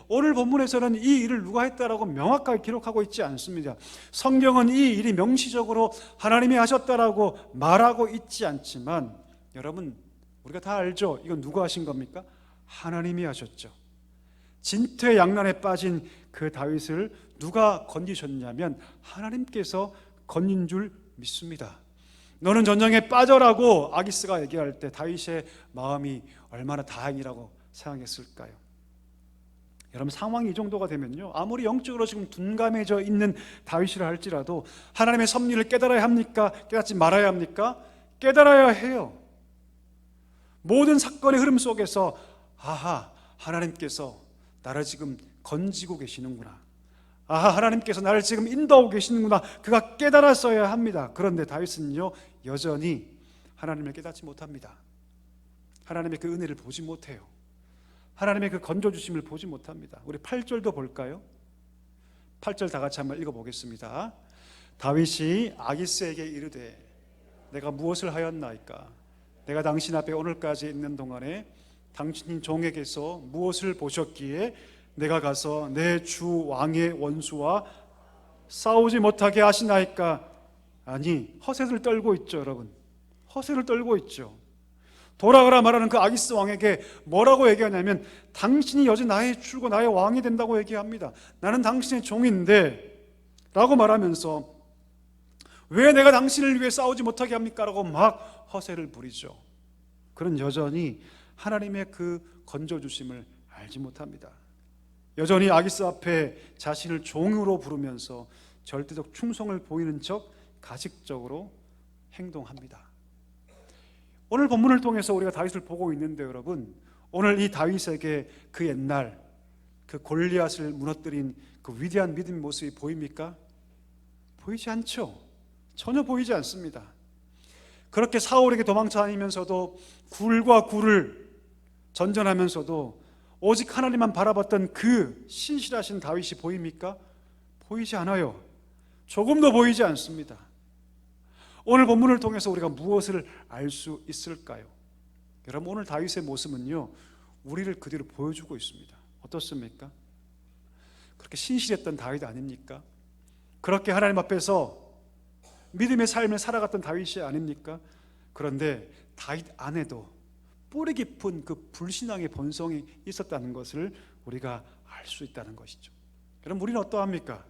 오늘 본문에서는 이 일을 누가 했다라고 명확하게 기록하고 있지 않습니다. 성경은 이 일이 명시적으로 하나님이 하셨다라고 말하고 있지 않지만 여러분, 우리가 다 알죠? 이건 누가 하신 겁니까? 하나님이 하셨죠. 진퇴양난에 빠진 그 다윗을 누가 건지셨냐면 하나님께서 건진 줄 믿습니다. 너는 전쟁에 빠져라고 아기스가 얘기할 때 다윗의 마음이 얼마나 다행이라고 생각했을까요? 여러분, 상황이 이 정도가 되면요, 아무리 영적으로 지금 둔감해져 있는 다윗이라 할지라도 하나님의 섭리를 깨달아야 합니까? 깨닫지 말아야 합니까? 깨달아야 해요. 모든 사건의 흐름 속에서 아하, 하나님께서 나를 지금 건지고 계시는구나, 아하, 하나님께서 나를 지금 인도하고 계시는구나, 그가 깨달았어야 합니다. 그런데 다윗은요, 여전히 하나님을 깨닫지 못합니다. 하나님의 그 은혜를 보지 못해요. 하나님의 그 건져주심을 보지 못합니다. 우리 8절도 볼까요? 8절 다 같이 한번 읽어보겠습니다. 다윗이 아기스에게 이르되 내가 무엇을 하였나이까? 내가 당신 앞에 오늘까지 있는 동안에 당신 종에게서 무엇을 보셨기에 내가 가서 내 주 왕의 원수와 싸우지 못하게 하시나이까? 아니, 허세를 떨고 있죠, 여러분. 허세를 떨고 있죠. 돌아가라 말하는 그 아기스 왕에게 뭐라고 얘기하냐면 당신이 여전히 나의 주고 나의 왕이 된다고 얘기합니다. 나는 당신의 종인데 라고 말하면서 왜 내가 당신을 위해 싸우지 못하게 합니까? 라고 막 허세를 부리죠. 그는 여전히 하나님의 그 건져주심을 알지 못합니다. 여전히 아기스 앞에 자신을 종으로 부르면서 절대적 충성을 보이는 척 가식적으로 행동합니다. 오늘 본문을 통해서 우리가 다윗을 보고 있는데 여러분, 오늘 이 다윗에게 그 옛날 그 골리앗을 무너뜨린 그 위대한 믿음의 모습이 보입니까? 보이지 않죠. 전혀 보이지 않습니다. 그렇게 사울에게 도망쳐 다니면서도 굴과 굴을 전전하면서도 오직 하나님만 바라봤던 그 신실하신 다윗이 보입니까? 보이지 않아요. 조금도 보이지 않습니다. 오늘 본문을 통해서 우리가 무엇을 알 수 있을까요? 여러분, 오늘 다윗의 모습은요, 우리를 그대로 보여주고 있습니다. 어떻습니까? 그렇게 신실했던 다윗 아닙니까? 그렇게 하나님 앞에서 믿음의 삶을 살아갔던 다윗이 아닙니까? 그런데 다윗 안에도 뿌리 깊은 그 불신앙의 본성이 있었다는 것을 우리가 알 수 있다는 것이죠. 여러분, 우리는 어떠합니까?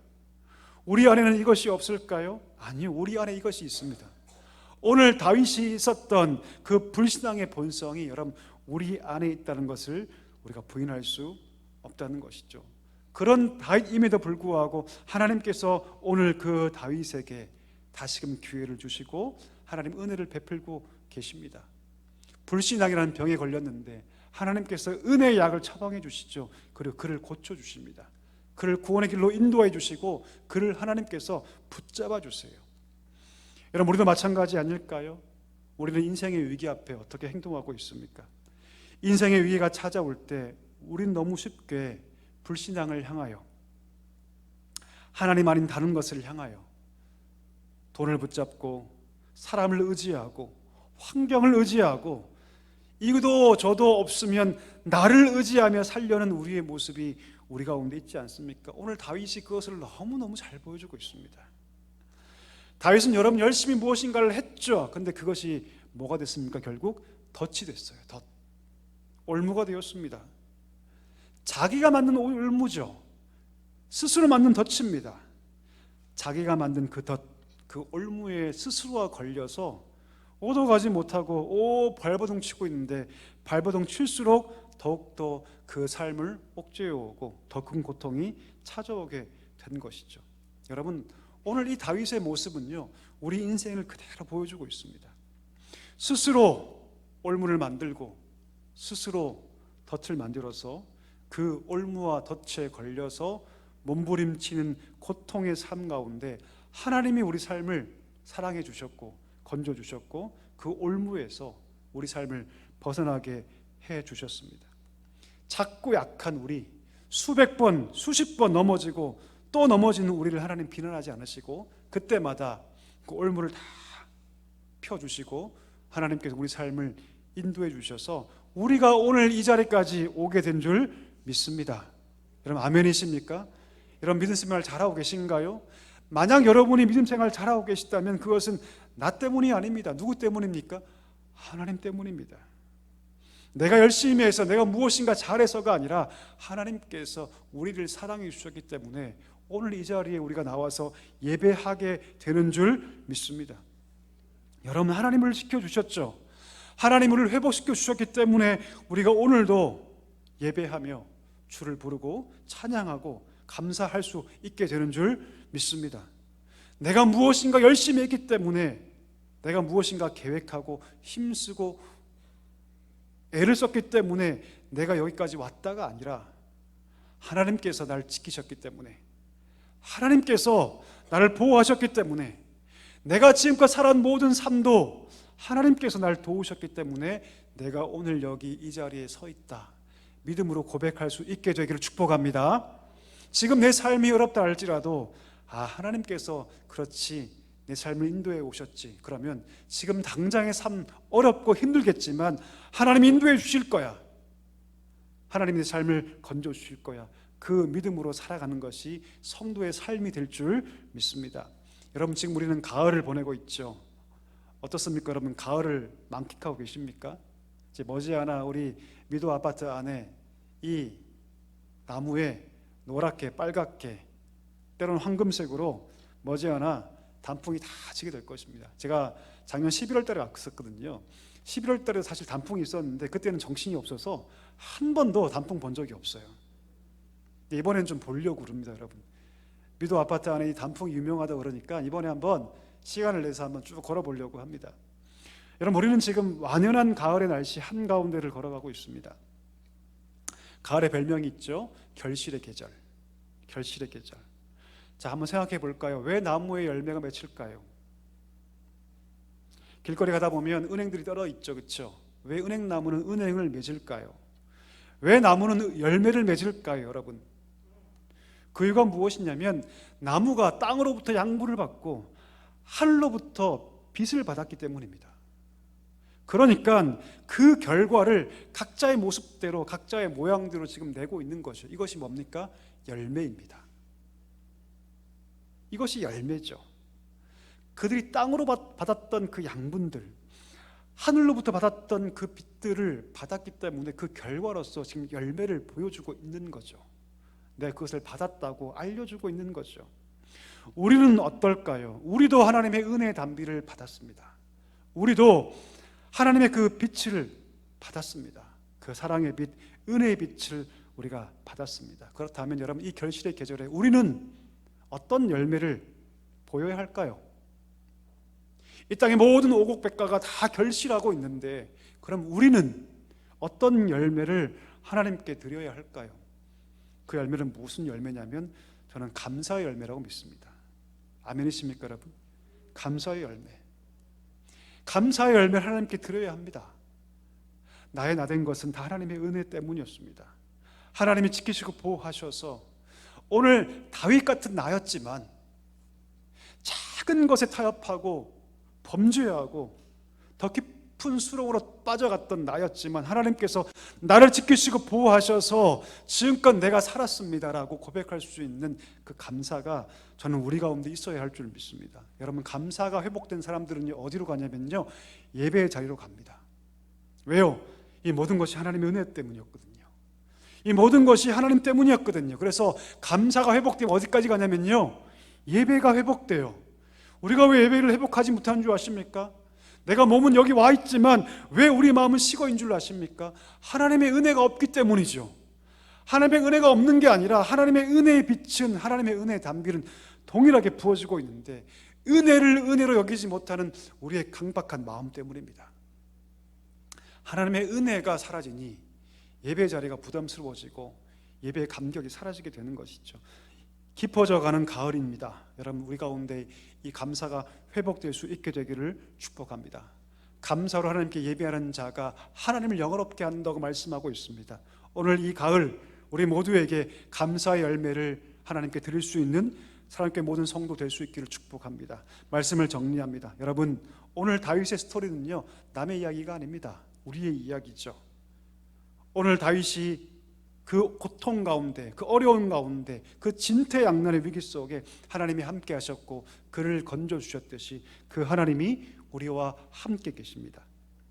우리 안에는 이것이 없을까요? 아니요, 우리 안에 이것이 있습니다. 오늘 다윗이 있었던 그 불신앙의 본성이 여러분 우리 안에 있다는 것을 우리가 부인할 수 없다는 것이죠. 그런 다윗임에도 불구하고 하나님께서 오늘 그 다윗에게 다시금 기회를 주시고 하나님 은혜를 베풀고 계십니다. 불신앙이라는 병에 걸렸는데 하나님께서 은혜의 약을 처방해 주시죠. 그리고 그를 고쳐주십니다. 그를 구원의 길로 인도해 주시고 그를 하나님께서 붙잡아 주세요. 여러분, 우리도 마찬가지 아닐까요? 우리는 인생의 위기 앞에 어떻게 행동하고 있습니까? 인생의 위기가 찾아올 때 우리는 너무 쉽게 불신앙을 향하여, 하나님 아닌 다른 것을 향하여 돈을 붙잡고 사람을 의지하고 환경을 의지하고 이도 저도 없으면 나를 의지하며 살려는 우리의 모습이 우리 가운데 있지 않습니까? 오늘 다윗이 그것을 너무너무 잘 보여주고 있습니다. 다윗은 여러분 열심히 무엇인가를 했죠. 근데 그것이 뭐가 됐습니까? 결국 덫이 됐어요. 덫. 올무가 되었습니다. 자기가 만든 올무죠. 스스로 만든 덫입니다. 자기가 만든 그 덫, 그 올무에 스스로가 걸려서 오도 가지 못하고 발버둥 치고 있는데 발버둥 칠수록 더욱더 그 삶을 억제해오고 더 큰 고통이 찾아오게 된 것이죠. 여러분, 오늘 이 다윗의 모습은요, 우리 인생을 그대로 보여주고 있습니다. 스스로 올무를 만들고 스스로 덫을 만들어서 그 올무와 덫에 걸려서 몸부림치는 고통의 삶 가운데 하나님이 우리 삶을 사랑해 주셨고 건져 주셨고 그 올무에서 우리 삶을 벗어나게 해 주셨습니다. 작고 약한 우리, 수백 번 수십 번 넘어지고 또 넘어지는 우리를 하나님 비난하지 않으시고 그때마다 그 올무를 다 펴주시고 하나님께서 우리 삶을 인도해 주셔서 우리가 오늘 이 자리까지 오게 된 줄 믿습니다. 여러분 아멘이십니까? 여러분 믿음 생활 잘하고 계신가요? 만약 여러분이 믿음 생활 잘하고 계시다면 그것은 나 때문이 아닙니다. 누구 때문입니까? 하나님 때문입니다. 내가 열심히 해서 내가 무엇인가 잘해서가 아니라 하나님께서 우리를 사랑해 주셨기 때문에 오늘 이 자리에 우리가 나와서 예배하게 되는 줄 믿습니다. 여러분 하나님을 지켜주셨죠. 하나님을 회복시켜 주셨기 때문에 우리가 오늘도 예배하며 주를 부르고 찬양하고 감사할 수 있게 되는 줄 믿습니다. 내가 무엇인가 열심히 했기 때문에 내가 무엇인가 계획하고 힘쓰고 애를 썼기 때문에 내가 여기까지 왔다가 아니라 하나님께서 나를 지키셨기 때문에 하나님께서 나를 보호하셨기 때문에 내가 지금껏 살아온 모든 삶도 하나님께서 나를 도우셨기 때문에 내가 오늘 여기 이 자리에 서 있다 믿음으로 고백할 수 있게 되기를 축복합니다. 지금 내 삶이 어렵다 할지라도 하나님께서 그렇지 내 삶을 인도해 오셨지. 그러면 지금 당장의 삶 어렵고 힘들겠지만 하나님이 인도해 주실 거야. 하나님이 내 삶을 건져 주실 거야. 그 믿음으로 살아가는 것이 성도의 삶이 될 줄 믿습니다. 여러분 지금 우리는 가을을 보내고 있죠. 어떻습니까? 여러분 가을을 만끽하고 계십니까? 이제 머지않아 우리 미도 아파트 안에 이 나무에 노랗게 빨갛게 때로는 황금색으로 머지않아 단풍이 다 지게 될 것입니다. 제가 작년 11월 달에 왔었거든요. 11월 달에 사실 단풍이 있었는데 그때는 정신이 없어서 한 번도 단풍 본 적이 없어요. 이번엔 좀 보려고 그럽니다. 여러분 미도 아파트 안에 이 단풍이 유명하다고 그러니까 이번에 한번 시간을 내서 한번 쭉 걸어보려고 합니다. 여러분 우리는 지금 완연한 가을의 날씨 한가운데를 걸어가고 있습니다. 가을의 별명이 있죠. 결실의 계절. 결실의 계절. 자, 한번 생각해 볼까요? 왜 나무에 열매가 맺힐까요? 길거리 가다 보면 은행들이 떨어 있죠. 그렇죠? 왜 은행나무는 은행을 맺을까요? 왜 나무는 열매를 맺을까요, 여러분? 그 이유가 무엇이냐면 나무가 땅으로부터 양분을 받고 하늘로부터 빛을 받았기 때문입니다. 그러니까 그 결과를 각자의 모습대로 각자의 모양대로 지금 내고 있는 것이죠. 이것이 뭡니까? 열매입니다. 이것이 열매죠. 그들이 땅으로 받았던 그 양분들, 하늘로부터 받았던 그 빛들을 받았기 때문에 그 결과로서 지금 열매를 보여주고 있는 거죠. 내가 그것을 받았다고 알려주고 있는 거죠. 우리는 어떨까요? 우리도 하나님의 은혜의 단비를 받았습니다. 우리도 하나님의 그 빛을 받았습니다. 그 사랑의 빛, 은혜의 빛을 우리가 받았습니다. 그렇다면 여러분 이 결실의 계절에 우리는 어떤 열매를 보여야 할까요? 이 땅의 모든 오곡백과가 다 결실하고 있는데 그럼 우리는 어떤 열매를 하나님께 드려야 할까요? 그 열매는 무슨 열매냐면 저는 감사의 열매라고 믿습니다. 아멘이십니까 여러분? 감사의 열매. 감사의 열매를 하나님께 드려야 합니다. 나의 나된 것은 다 하나님의 은혜 때문이었습니다. 하나님이 지키시고 보호하셔서 오늘 다윗 같은 나였지만 작은 것에 타협하고 범죄하고 더 깊은 수렁으로 빠져갔던 나였지만 하나님께서 나를 지키시고 보호하셔서 지금껏 내가 살았습니다라고 고백할 수 있는 그 감사가 저는 우리 가운데 있어야 할 줄 믿습니다. 여러분 감사가 회복된 사람들은 어디로 가냐면요 예배의 자리로 갑니다. 왜요? 이 모든 것이 하나님의 은혜 때문이었거든요. 이 모든 것이 하나님 때문이었거든요. 그래서 감사가 회복되면 어디까지 가냐면요 예배가 회복돼요. 우리가 왜 예배를 회복하지 못하는 줄 아십니까? 내가 몸은 여기 와 있지만 왜 우리 마음은 식어인 줄 아십니까? 하나님의 은혜가 없기 때문이죠. 하나님의 은혜가 없는 게 아니라 하나님의 은혜의 빛은, 하나님의 은혜의 담비는 동일하게 부어지고 있는데 은혜를 은혜로 여기지 못하는 우리의 강박한 마음 때문입니다. 하나님의 은혜가 사라지니 예배 자리가 부담스러워지고 예배의 감격이 사라지게 되는 것이죠. 깊어져 가는 가을입니다. 여러분, 우리 가운데 이 감사가 회복될 수 있게 되기를 축복합니다. 감사로 하나님께 예배하는 자가 하나님을 영화롭게 한다고 말씀하고 있습니다. 오늘 이 가을 우리 모두에게 감사의 열매를 하나님께 드릴 수 있는 사랑교회 모든 성도 될 수 있기를 축복합니다. 말씀을 정리합니다. 여러분, 오늘 다윗의 스토리는요, 남의 이야기가 아닙니다. 우리의 이야기죠. 오늘 다윗이 그 고통 가운데, 그 어려운 가운데, 그 진퇴양난의 위기 속에 하나님이 함께 하셨고 그를 건져주셨듯이 그 하나님이 우리와 함께 계십니다.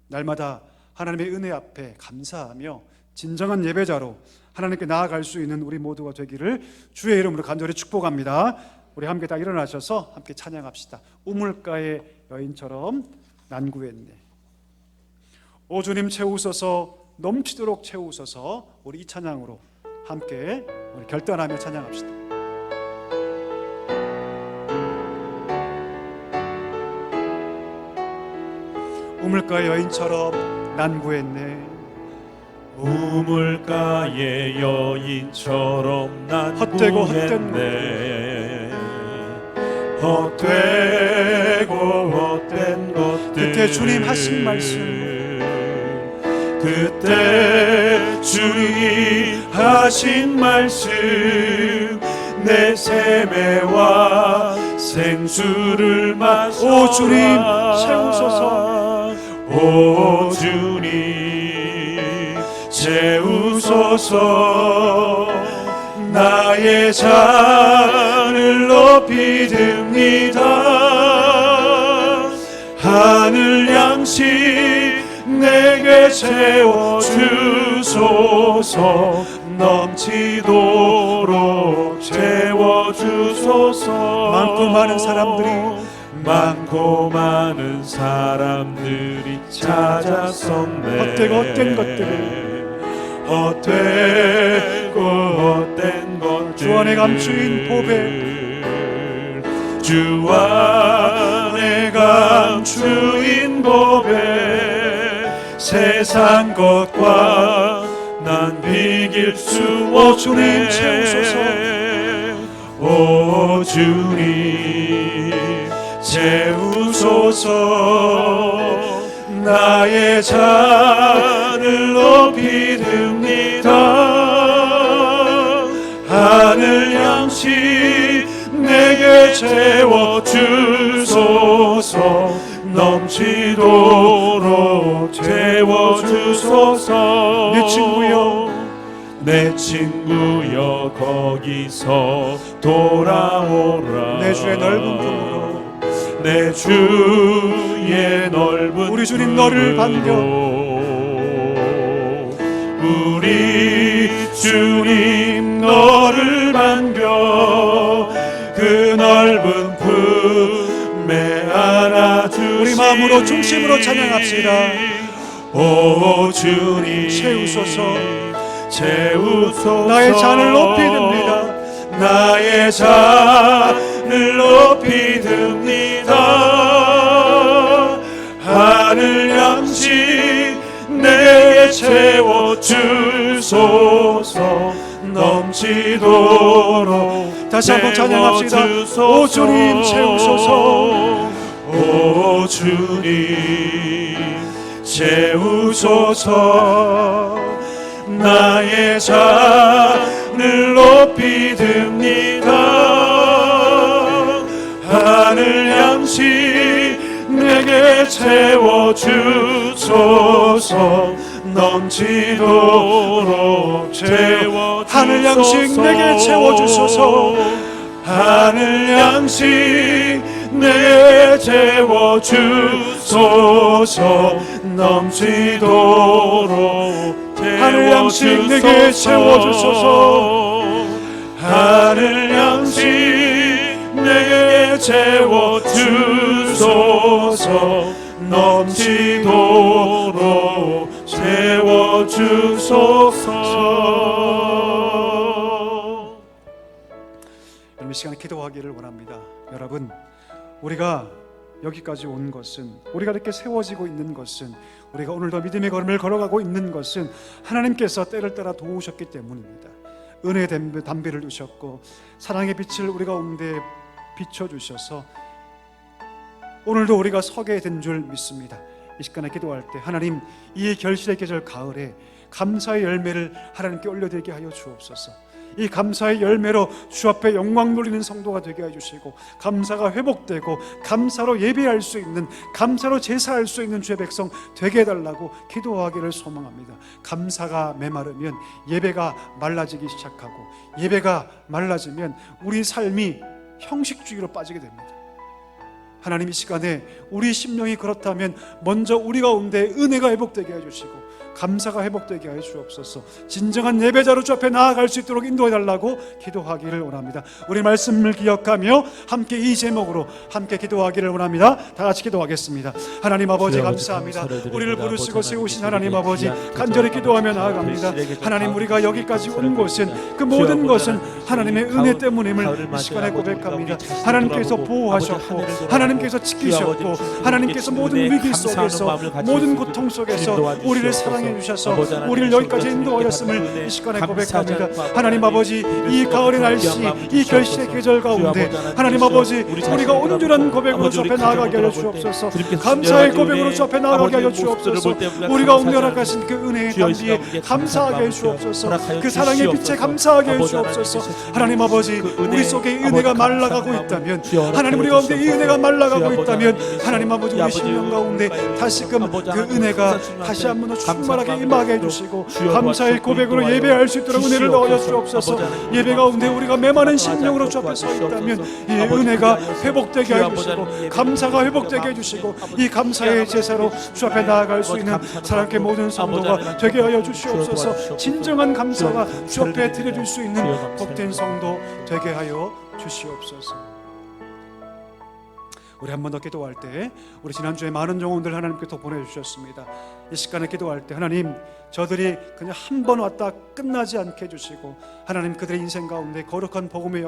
날마다 하나님의 은혜 앞에 감사하며 진정한 예배자로 하나님께 나아갈 수 있는 우리 모두가 되기를 주의 이름으로 간절히 축복합니다. 우리 함께 다 일어나셔서 함께 찬양합시다. 우물가의 여인처럼 난구했네. 오 주님 채우소서, 넘치도록 채우소서. 우리 이 찬양으로 함께 우리 결단하며 찬양합시다. 우물가의 여인처럼 난구했네. 우물가의 여인처럼 난 헛되고 구했네. 헛되고 헛된 것들, 그때 주님 하신 말씀, 그때 주님 하신 말씀, 내 세매와 생수를 마셔라. 오 주님 채우소서, 오 주님 채우소서. 나의 잔을 높이 듭니다. 하늘 양식 내게 채워주소서. 넘치도록 채워주소서. 많고 많은 사람들이, 많고 많은 사람들이 찾았었네. 헛되고 헛된 것들을, 헛되고 헛된 것들, 주 안에 감추인 보배, 주 안에 감추인 보배, 세상 것과 난 비길 수 없네. 주님 채우소서. 오 주님 채우소서. 나의 잔을 높이 듭니다. 하늘 양식 내게 채워주소서. 넘치도록 채워주소서. 내 친구여, 내 친구여 거기서 돌아오라. 내 주의 넓은 품으로, 내 주의 넓은 우리 주님 너를 반겨. 우리 주님 너를 반겨. 그 넓은 품에 안아주시니. 우리 마음으로 중심으로 찬양합시다. 오 주님 채우소서. 채우소서. 나의 잔을 높이 듭니다. 나의 잔을 높이 듭니다. 하늘 양식 내게 채워주소서. 넘치도록 다시 한번 찬양합시다. 채워주소서. 오 주님 채우소서. 오 주님 채우소서. 나의 잔을 높이 듭니다. 하늘 양식 내게 채워주소서. 넘치도록 채워주소서. 하늘 양식 내게 채워주소서. 하늘 양식 내게 채워주소서. 넘치도록 하늘 양식 내게 채워주소서. 하늘 양식 내게 채워주소서. 주소서. 여러분, 이 시간에 기도하기를 원합니다. 여러분, 우리가 여기까지 온 것은, 우리가 이렇게 세워지고 있는 것은, 우리가 오늘도 믿음의 걸음을 걸어가고 있는 것은 하나님께서 때를 따라 도우셨기 때문입니다. 은혜의 담비를 두셨고 사랑의 빛을 우리 가운데 비춰주셔서 오늘도 우리가 서게 된 줄 믿습니다. 이 시간에 기도할 때 하나님, 이 결실의 계절 가을에 감사의 열매를 하나님께 올려드리게 하여 주옵소서. 이 감사의 열매로 주 앞에 영광 돌리는 성도가 되게 해주시고, 감사가 회복되고 감사로 예배할 수 있는, 감사로 제사할 수 있는 주의 백성 되게 해달라고 기도하기를 소망합니다. 감사가 메마르면 예배가 말라지기 시작하고, 예배가 말라지면 우리 삶이 형식주의로 빠지게 됩니다. 하나님, 이 시간에 우리 심령이 그렇다면 먼저 우리 가운데 은혜가 회복되게 해주시고 감사가 회복되게 하여 주옵소서. 진정한 예배자로 주 앞에 나아갈 수 있도록 인도해달라고 기도하기를 원합니다. 우리 말씀을 기억하며 함께 이 제목으로 함께 기도하기를 원합니다. 다 같이 기도하겠습니다. 하나님 아버지, 감사합니다. 우리를 부르시고 세우신 하나님 아버지, 간절히 기도하며 나아갑니다. 하나님, 우리가 여기까지 온 것은, 그 모든 것은 하나님의 은혜 때문임을 이 시간에 고백합니다. 하나님께서 보호하셨고, 하나님께서 지키셨고, 하나님께서 모든 위기 속에서, 모든 고통 속에서 우리를 사랑해 주셔서 우리를 여기까지 인도하였음을 이 시간에 고백합니다. 하나님 아버지, 이 가을의 날씨, 이 결실의 계절 가운데 하나님 아버지, 우리가 온전한 고백으로 주 앞에 나아가게 하여 주옵소서. 감사의 고백으로 주 앞에 나아가게 하여 주옵소서. 우리가 옹렬하신 그 은혜의 담비에 감사하게 해 주옵소서. 그 사랑의 빛에 감사하게 해 주옵소서. 하나님 아버지, 우리 속에 이 은혜가 말라가고 있다면, 하나님 우리 가운데 이 은혜가 말라가고 있다면, 하나님 아버지, 우리 심령 가운데 다시금 그 은혜가 다시 한번 더 충만하게 임하게 해주시고 감사의 고백으로 예배할 수 있도록 은혜를 넣어 주옵소서. 예배 가운데 우리가 메마른 심령으로 주 앞에 서 있다면 이 은혜가 회복되게 해주시고 감사가 회복되게 해주시고 이 감사의 제사로 주 앞에 나아갈 수 있는 사랑의 모든 성도가 되게 하여 주시옵소서. 진정한 감사가 주 앞에 드려줄 수 있는 복된 성도 되게 하여 주시옵소서. 우리 한 번 더 기도할 때, 우리 지난주에 많은 영혼들 하나님께서 보내주셨습니다. 이 시간에 기도할 때 하나님, 저들이 그냥 한 번 왔다 끝나지 않게 해주시고, 하나님 그들의 인생 가운데 거룩한 복음의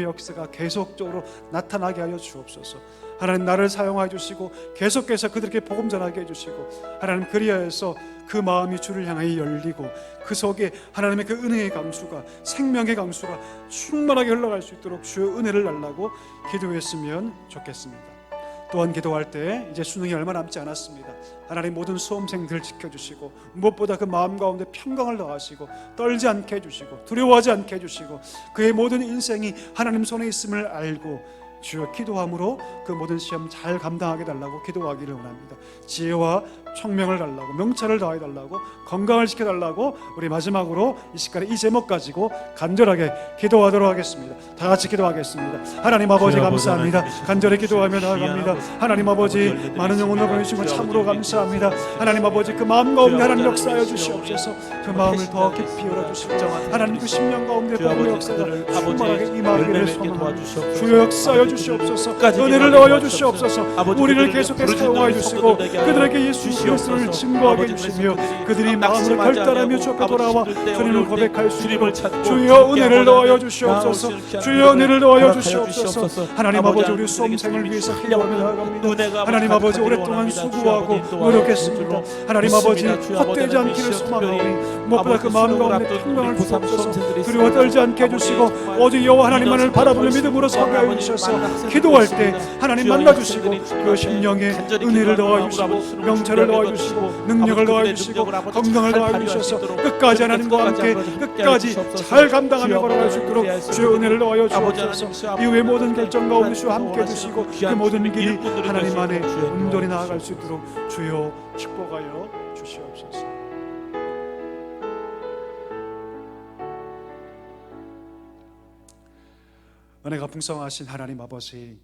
역사가 계속적으로 나타나게 하여 주옵소서. 하나님, 나를 사용하여 주시고 계속해서 그들에게 복음 전하게 해주시고, 하나님 그리하여서 그 마음이 주를 향하여 열리고 그 속에 하나님의 그 은혜의 강수가, 생명의 강수가 충만하게 흘러갈 수 있도록 주의 은혜를 달라고 기도했으면 좋겠습니다. 또한 기도할 때 이제 수능이 얼마 남지 않았습니다. 하나님, 모든 수험생들 지켜주시고 무엇보다 그 마음 가운데 평강을 더하시고 떨지 않게 해주시고 두려워하지 않게 해주시고 그의 모든 인생이 하나님 손에 있음을 알고 주여 기도함으로 그 모든 시험 잘 감당하게 달라고 기도하기를 원합니다. 지혜와 총명을 달라고, 명철을 더해 달라고, 건강을 지켜 달라고 우리 마지막으로 이 시간에 이 제목 가지고 간절하게 기도하도록 하겠습니다. 다 같이 기도하겠습니다. 하나님 아버지, 감사합니다. 간절히 기도하며 나아갑니다. 하나님 아버지, 많은 영혼을 보내주시고 참으로 감사합니다. 하나님 아버지, 그 마음 가운데 하나님 역사하여 주시옵소서. 그 마음을 더 깊이 열어주시고 하나님 그 심령 가운데 복음의 역사가 충만하게 임하기를 소망합니다. 주여 역사하여 주시옵소서. 은혜를 넣어 주시옵소서. 우리를 계속해서 사용하여 주시고 그들에게 예수 그리스도를 증거하게 해주시며 그들이 마음으로 결단하며 주 앞에 돌아와 주님을 고백할 수 있도록 주여 은혜를 넣어 주시옵소서. 주여 은혜를 넣어 주시옵소서. 하나님 아버지, 우리 수험생을 위해서 기도하며 나아갑니다. 하나님 아버지, 오랫동안 수고하고 노력했습니다. 하나님 아버지, 헛되지 않기를 소망하오니 무엇보다 그 마음 가운데 평강을 주옵소서. 두려워 떨지 않게 해주시고 오직 여호와 하나님만을 바라보며 믿음으로 서게 하여 주셔서 기도할 때 하나님 만나주시고 그 심령에 은혜를 넣어주시고 명철을 넣어주시고 능력을 넣어주시고 건강을 넣어주셔서 끝까지 하나님과 함께 끝까지 잘 감당하며 걸어갈 수 있도록 주의 은혜를 넣어 주옵소서. 이후의 모든 결정 가운데 주와 함께 해주시고 그 모든 길이 하나님 안에 온전히 나아갈 수 있도록 주여 축복하여 주시옵소서. 은혜가 풍성하신 하나님 아버지,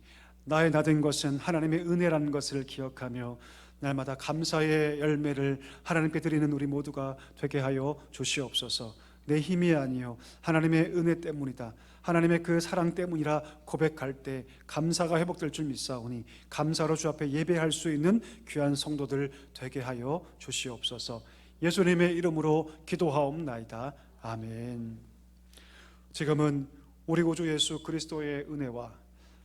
나의 나된 것은 하나님의 은혜라는 것을 기억하며 날마다 감사의 열매를 하나님께 드리는 우리 모두가 되게 하여 주시옵소서. 내 힘이 아니요 하나님의 은혜 때문이다, 하나님의 그 사랑 때문이라 고백할 때 감사가 회복될 줄 믿사오니 감사로 주 앞에 예배할 수 있는 귀한 성도들 되게 하여 주시옵소서. 예수님의 이름으로 기도하옵나이다. 아멘. 지금은 우리 구주 예수 그리스도의 은혜와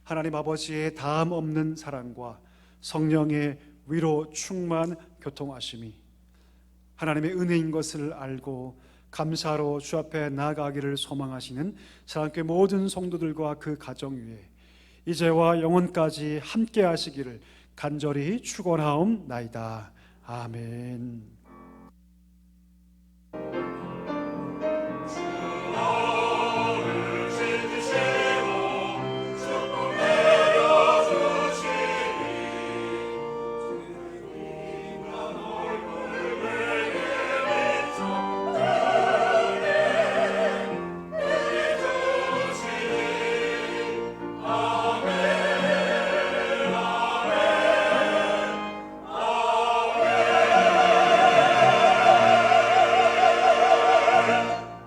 하나님 아버지의 다음 없는 사랑과 성령의 위로 충만 교통하심이 하나님의 은혜인 것을 알고 감사로 주 앞에 나아가기를 소망하시는 사랑교회 모든 성도들과 그 가정 위에 이제와 영원까지 함께 하시기를 간절히 축원하옵나이다. 아멘.